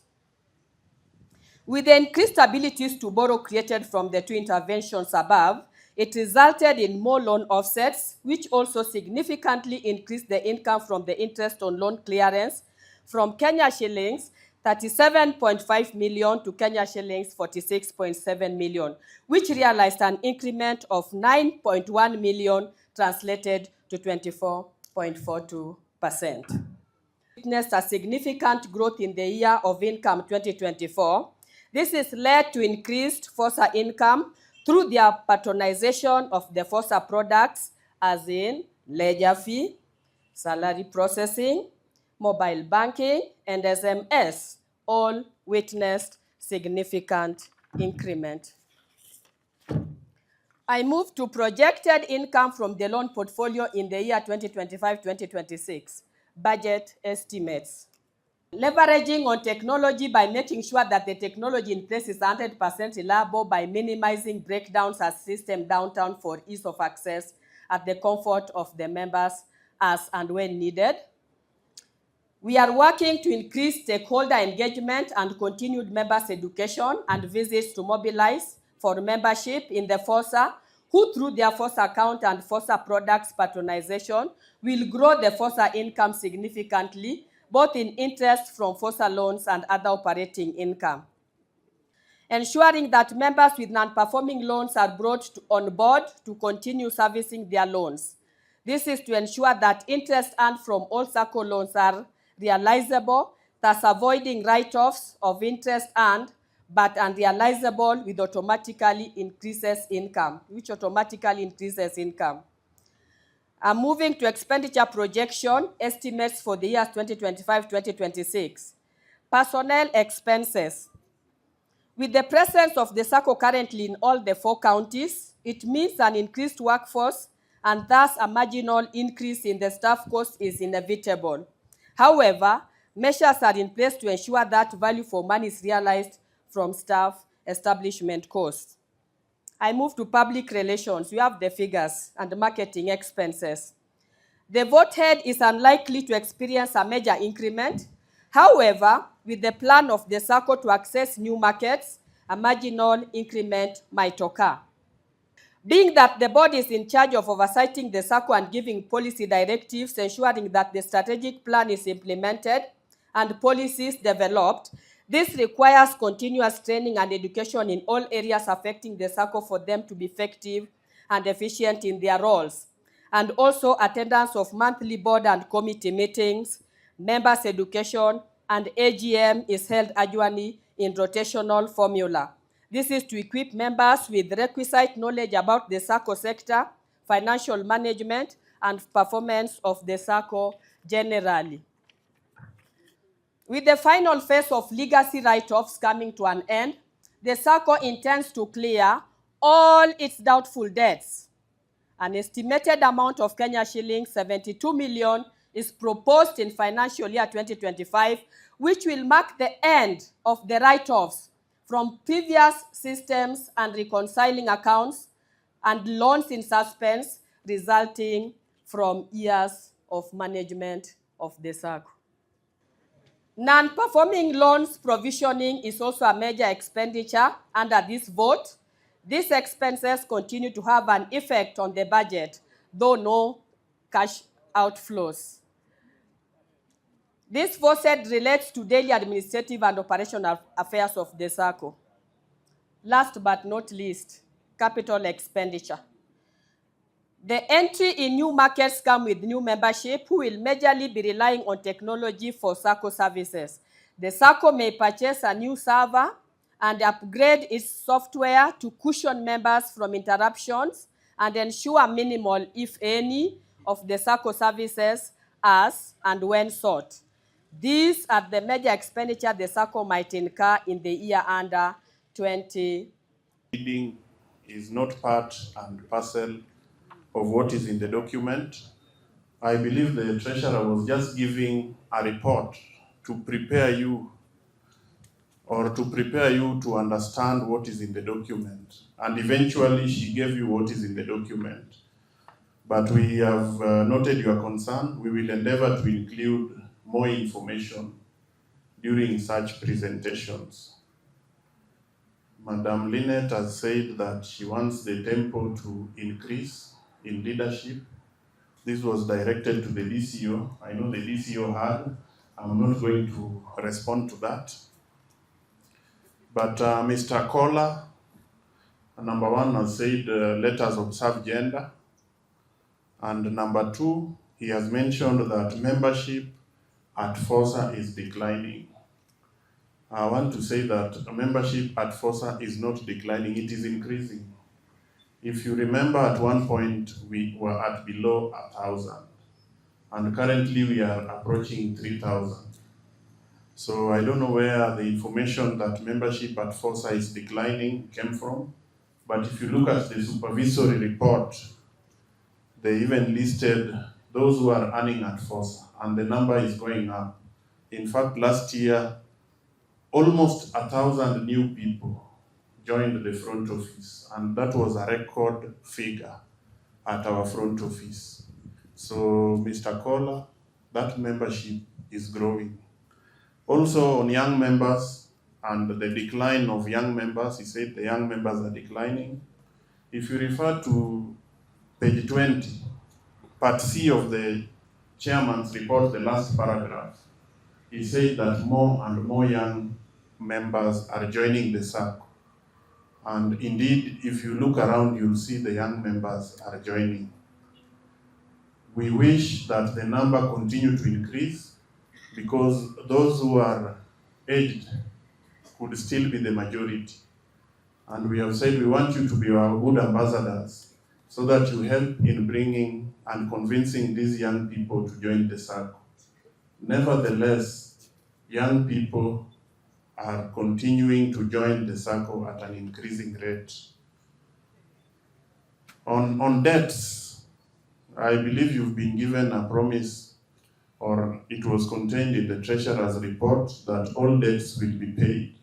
With the increased abilities to borrow created from the two interventions above, it resulted in more loan offsets, which also significantly increased the income from the interest on loan clearance from Kenya shillings 37.5 million to Kenya shillings 46.7 million, which realized an increment of 9.1 million, translated to 24.42%. Witnessed a significant growth in the year of income 2024. This is led to increased FOSA income through their patronization of the FOSA products, as in ledger fee, salary processing, mobile banking, and SMS, all witnessed significant increment. I move to projected income from the loan portfolio in the year 2025-2026, budget estimates. Leveraging on technology by making sure that the technology in place is 100% reliable by minimizing breakdowns at system downtime for ease of access at the comfort of the members as and when needed. We are working to increase stakeholder engagement and continued members' education and visits to mobilize for membership in the FOSA, who through their FOSA account and FOSA products patronization will grow the FOSA income significantly, both in interest from FOSA loans and other operating income. Ensuring that members with non-performing loans are brought on board to continue servicing their loans. This is to ensure that interest earned from all Sacco loans are realizable, thus avoiding write-offs of interest earned but unrealizable, with automatically increases income, which automatically increases income. I'm moving to expenditure projection estimates for the years 2025-2026. Personnel expenses. With the presence of the Sacco currently in all the 4 counties, it means an increased workforce, and thus a marginal increase in the staff cost is inevitable. However, measures are in place to ensure that value for money is realized from staff establishment costs. I move to public relations. You have the figures and marketing expenses. The vote head is unlikely to experience a major increment. However, with the plan of the Sacco to access new markets, a marginal increment might occur. Being that the board is in charge of oversighting the Sacco and giving policy directives, ensuring that the strategic plan is implemented and policies developed, this requires continuous training and education in all areas affecting the Sacco for them to be effective and efficient in their roles, and also attendance of monthly board and committee meetings, members' education, and AGM is held annually in rotational formula. This is to equip members with requisite knowledge about the Sacco sector, financial management, and performance of the Sacco generally. With the final phase of legacy write-offs coming to an end, the Sacco intends to clear all its doubtful debts. An estimated amount of Kenya shillings 72 million is proposed in financial year 2025, which will mark the end of the write-offs from previous systems and reconciling accounts and loans in suspense resulting from years of management of the Sacco. Non-performing loans provisioning is also a major expenditure under this vote. These expenses continue to have an effect on the budget, though no cash outflows. This vote relates to daily administrative and operational affairs of the Sacco. Last but not least, capital expenditure. The entry in new markets come with new membership who will majorly be relying on technology for Sacco services. The Sacco may purchase a new server and upgrade its software to cushion members from interruptions and ensure minimal, if any, of the Sacco services as and when sought. These are the major expenditure the Sacco might incur in the year under 20. Reading is not part and parcel of what is in the document. I believe the treasurer was just giving a report to prepare you to understand what is in the document. And eventually she gave you what is in the document. But we have noted your concern. We will endeavor to include more information during such presentations. Madam Lynette has said that she wants the tempo to increase in leadership. This was directed to the DCO. I know the DCO had. I'm not going to respond to that. But Mr. Kola, number one, has said let us observe gender. And number two, he has mentioned that membership at FOSA is declining. I want to say that membership at FOSA is not declining, it is increasing. If you remember, at one point we were at below 1,000, and currently we are approaching 3,000. So I don't know where the information that membership at FOSA is declining came from, but if you look at the supervisory report, they even listed those who are earning at FOSA, and the number is going up. In fact, last year, almost 1,000 new people joined the front office, and that was a record figure at our front office. So, Mr. Kola, that membership is growing. Also, on young members and the decline of young members, he said the young members are declining. If you refer to page 20, part C of the chairman's report, the last paragraph, he said that more and more young members are joining the Sacco. And indeed, if you look around, you'll see the young members are joining. We wish that the number continue to increase because those who are aged could still be the majority. And we have said we want you to be our good ambassadors so that you help in bringing and convincing these young people to join the Sacco. Nevertheless, young people are continuing to join the Sacco at an increasing rate. On debts, I believe you've been given a promise, or it was contained in the Treasurer's report, that all debts will be paid.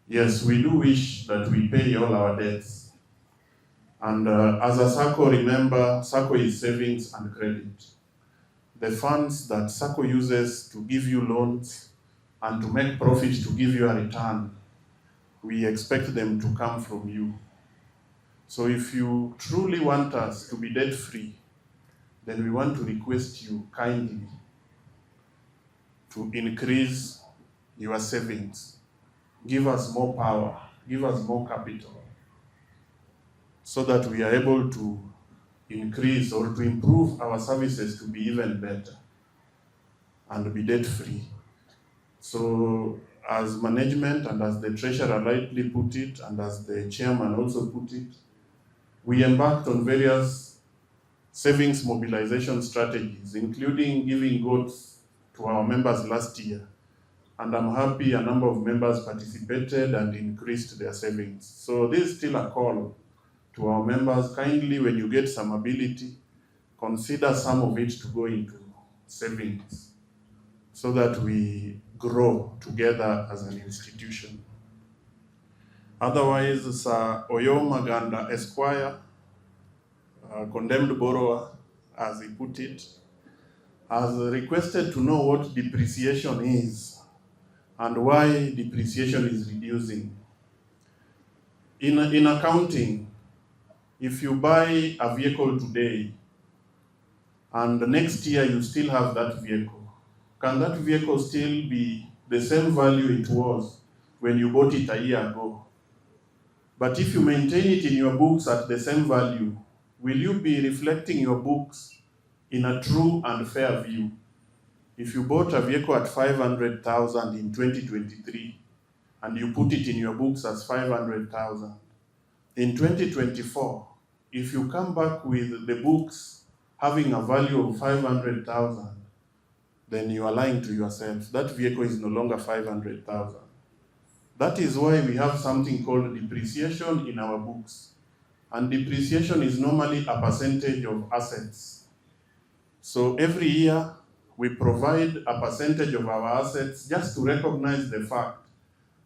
Yes, we do wish that we pay all our debts. And as a Sacco, remember, Sacco is savings and credit. The funds that Sacco uses to give you loans and to make profit to give you a return, we expect them to come from you. So if you truly want us to be debt-free, then we want to request you kindly to increase your savings. Give us more power, give us more capital, so that we are able to increase or to improve our services to be even better and be debt-free. So as management and as the treasurer rightly put it, and as the chairman also put it, we embarked on various savings mobilization strategies, including giving goats to our members last year. And I'm happy a number of members participated and increased their savings. So this is still a call to our members. Kindly, when you get some ability, consider some of it to go into savings so that we grow together as an institution. Otherwise, Sir Oyo Maganda Esquire, condemned borrower, as he put it, has requested to know what depreciation is and why depreciation is reducing. In accounting, if you buy a vehicle today and the next year you still have that vehicle, can that vehicle still be the same value it was when you bought it a year ago? But if you maintain it in your books at the same value, will you be reflecting your books in a true and fair view? If you bought a vehicle at 500,000 in 2023 and you put it in your books as 500,000, in 2024, if you come back with the books having a value of 500,000, then you are lying to yourself. That vehicle is no longer 500,000. That is why we have something called depreciation in our books. And depreciation is normally a percentage of assets. So every year, we provide a percentage of our assets just to recognize the fact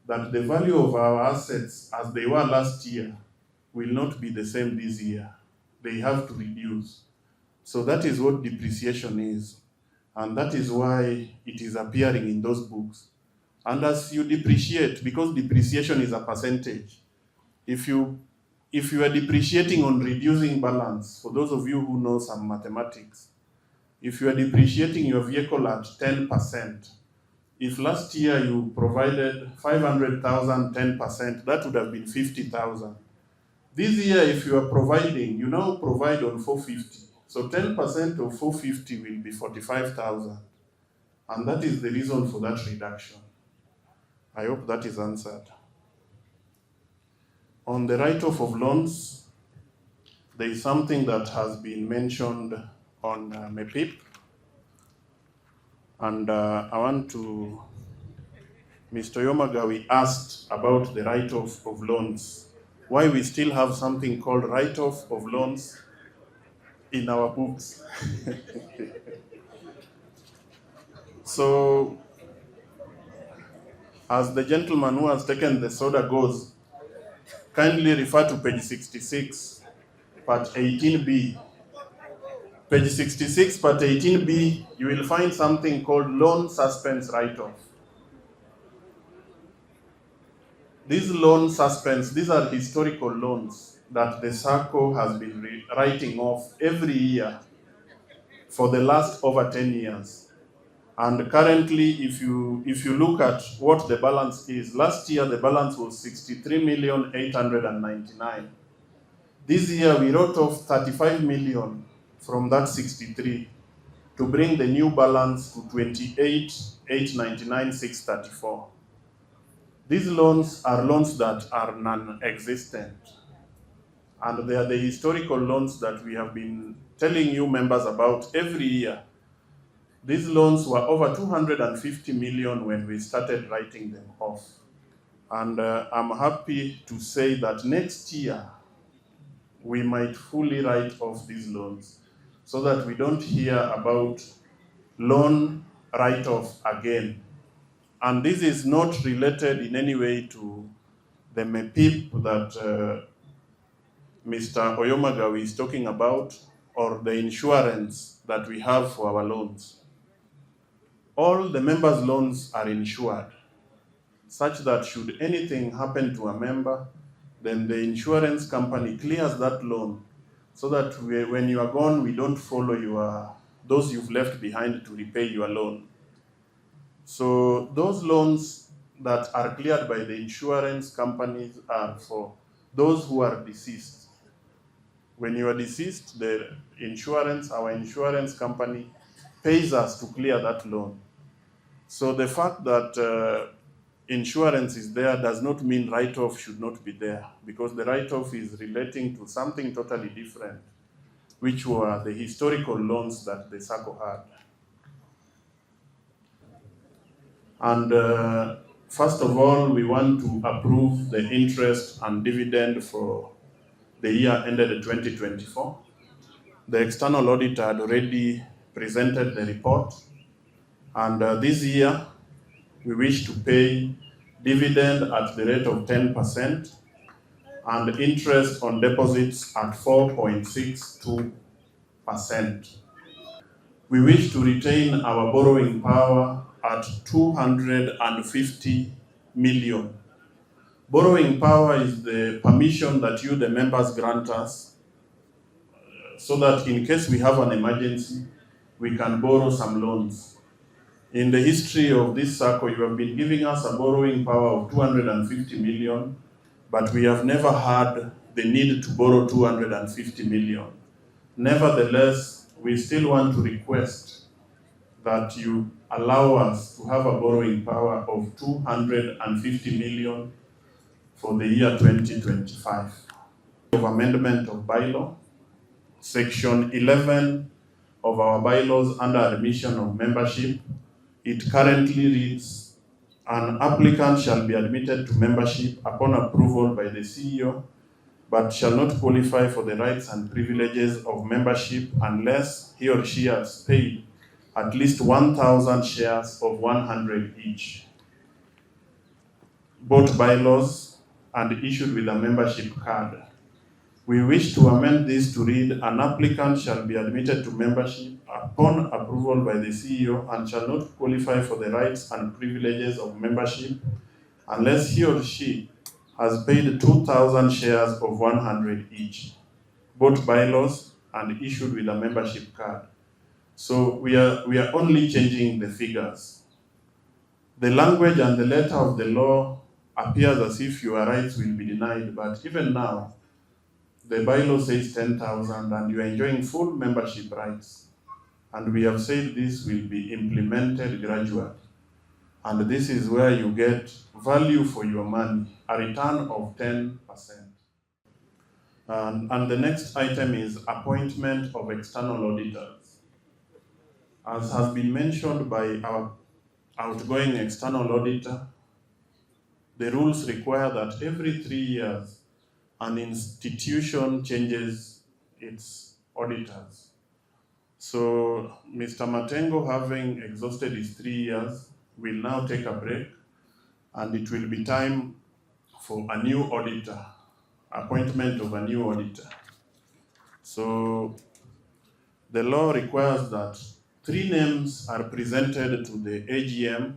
that the value of our assets as they were last year will not be the same this year. They have to reduce. So that is what depreciation is. And that is why it is appearing in those books. And as you depreciate, because depreciation is a percentage, if you are depreciating on reducing balance, for those of you who know some mathematics, if you are depreciating your vehicle at 10%, if last year you provided 500,000, 10%, that would have been 50,000. This year, if you are providing, you now provide on 450. So 10% of 450 will be 45,000. And that is the reason for that reduction. I hope that is answered. On the write-off of loans, there is something that has been mentioned on MEPIP. And I want to, Mr. Yomagawi asked about the write-off of loans. Why we still have something called write-off of loans in our books. So, as the gentleman who has taken the soda goes, kindly refer to page 66, part 18b. Page 66, part 18b, you will find something called loan suspense write-off. These loan suspense, these are historical loans that the Sacco has been writing off every year for the last over 10 years. And currently, if you look at what the balance is, last year the balance was 63,899,000. This year we wrote off 35 million from that 63 to bring the new balance to 28,899,634. These loans are loans that are non-existent. And they are the historical loans that we have been telling you members about every year. These loans were over 250 million when we started writing them off. And I'm happy to say that next year, we might fully write off these loans so that we don't hear about loan write-off again. And this is not related in any way to the MEPIP that Mr. Oyomagawi is talking about, or the insurance that we have for our loans. All the members' loans are insured, such that should anything happen to a member, then the insurance company clears that loan, so that when you are gone, we don't follow those you've left behind to repay your loan. So those loans that are cleared by the insurance companies are for those who are deceased. When you are deceased, our insurance company pays us to clear that loan. So the fact that insurance is there does not mean write-off should not be there, because the write-off is relating to something totally different, which were the historical loans that the Sacco had. And first of all, we want to approve the interest and dividend for the year ended 2024. The external auditor had already presented the report. And this year, we wish to pay dividend at the rate of 10% and interest on deposits at 4.62%. We wish to retain our borrowing power at 250 million. Borrowing power is the permission that you, the members, grant us so that in case we have an emergency, we can borrow some loans. In the history of this Sacco, you have been giving us a borrowing power of 250 million, but we have never had the need to borrow 250 million. Nevertheless, we still want to request that you allow us to have a borrowing power of 250 million for the year 2025. Of amendment of bylaw, section 11 of our bylaws under admission of membership, it currently reads, an applicant shall be admitted to membership upon approval by the CEO, but shall not qualify for the rights and privileges of membership unless he or she has paid at least 1,000 shares of 100 each. Both bylaws and issued with a membership card. We wish to amend this to read, an applicant shall be admitted to membership upon approval by the CEO and shall not qualify for the rights and privileges of membership unless he or she has paid 2,000 shares of 100 each. Both bylaws and issued with a membership card. So we are only changing the figures. The language and the letter of the law appears as if your rights will be denied, but even now, the bylaw says 10,000 and you are enjoying full membership rights. And we have said this will be implemented gradually. And this is where you get value for your money, a return of 10%. And the next item is appointment of external auditors. As has been mentioned by our outgoing external auditor, the rules require that every 3 years, an institution changes its auditors. So Mr. Matengo, having exhausted his 3 years, will now take a break, and it will be time for a new auditor, appointment of a new auditor. So the law requires that 3 names are presented to the AGM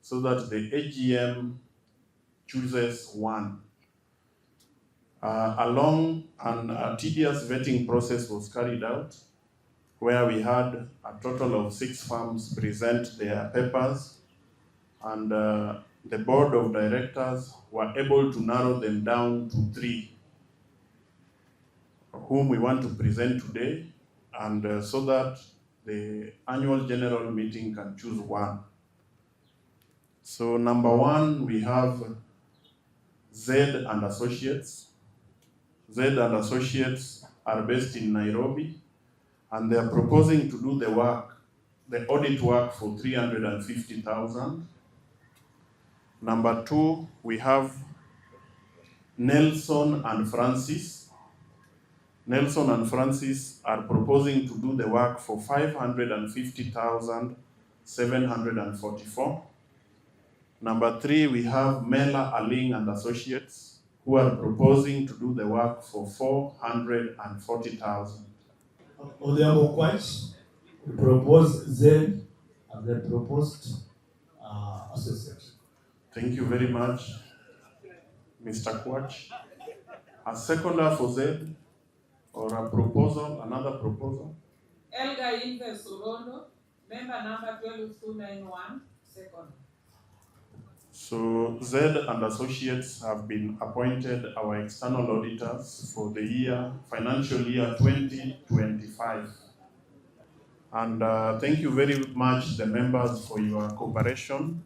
so that the AGM chooses one. A long and a tedious vetting process was carried out, where we had a total of 6 firms present their papers, and the board of directors were able to narrow them down to 3, whom we want to present today, and so that the annual general meeting can choose one. So number 1, we have Z and Associates. Z and Associates are based in Nairobi, and they are proposing to do the work, the audit work, for 350,000. Number 2, we have Nelson and Francis. Nelson and Francis are proposing to do the work for 550,744. Number 3, we have Mela Aling and Associates, who are proposing to do the work for 440,000. On the other quite, we propose Z as the proposed associate. Thank you very much, Mr. Kwach. A seconder for Z, or a proposal, another proposal? Elga Inves Urondo, member number 12291, second. So Z and Associates have been appointed our external auditors for the financial year 2025. And thank you very much, the members, for your cooperation.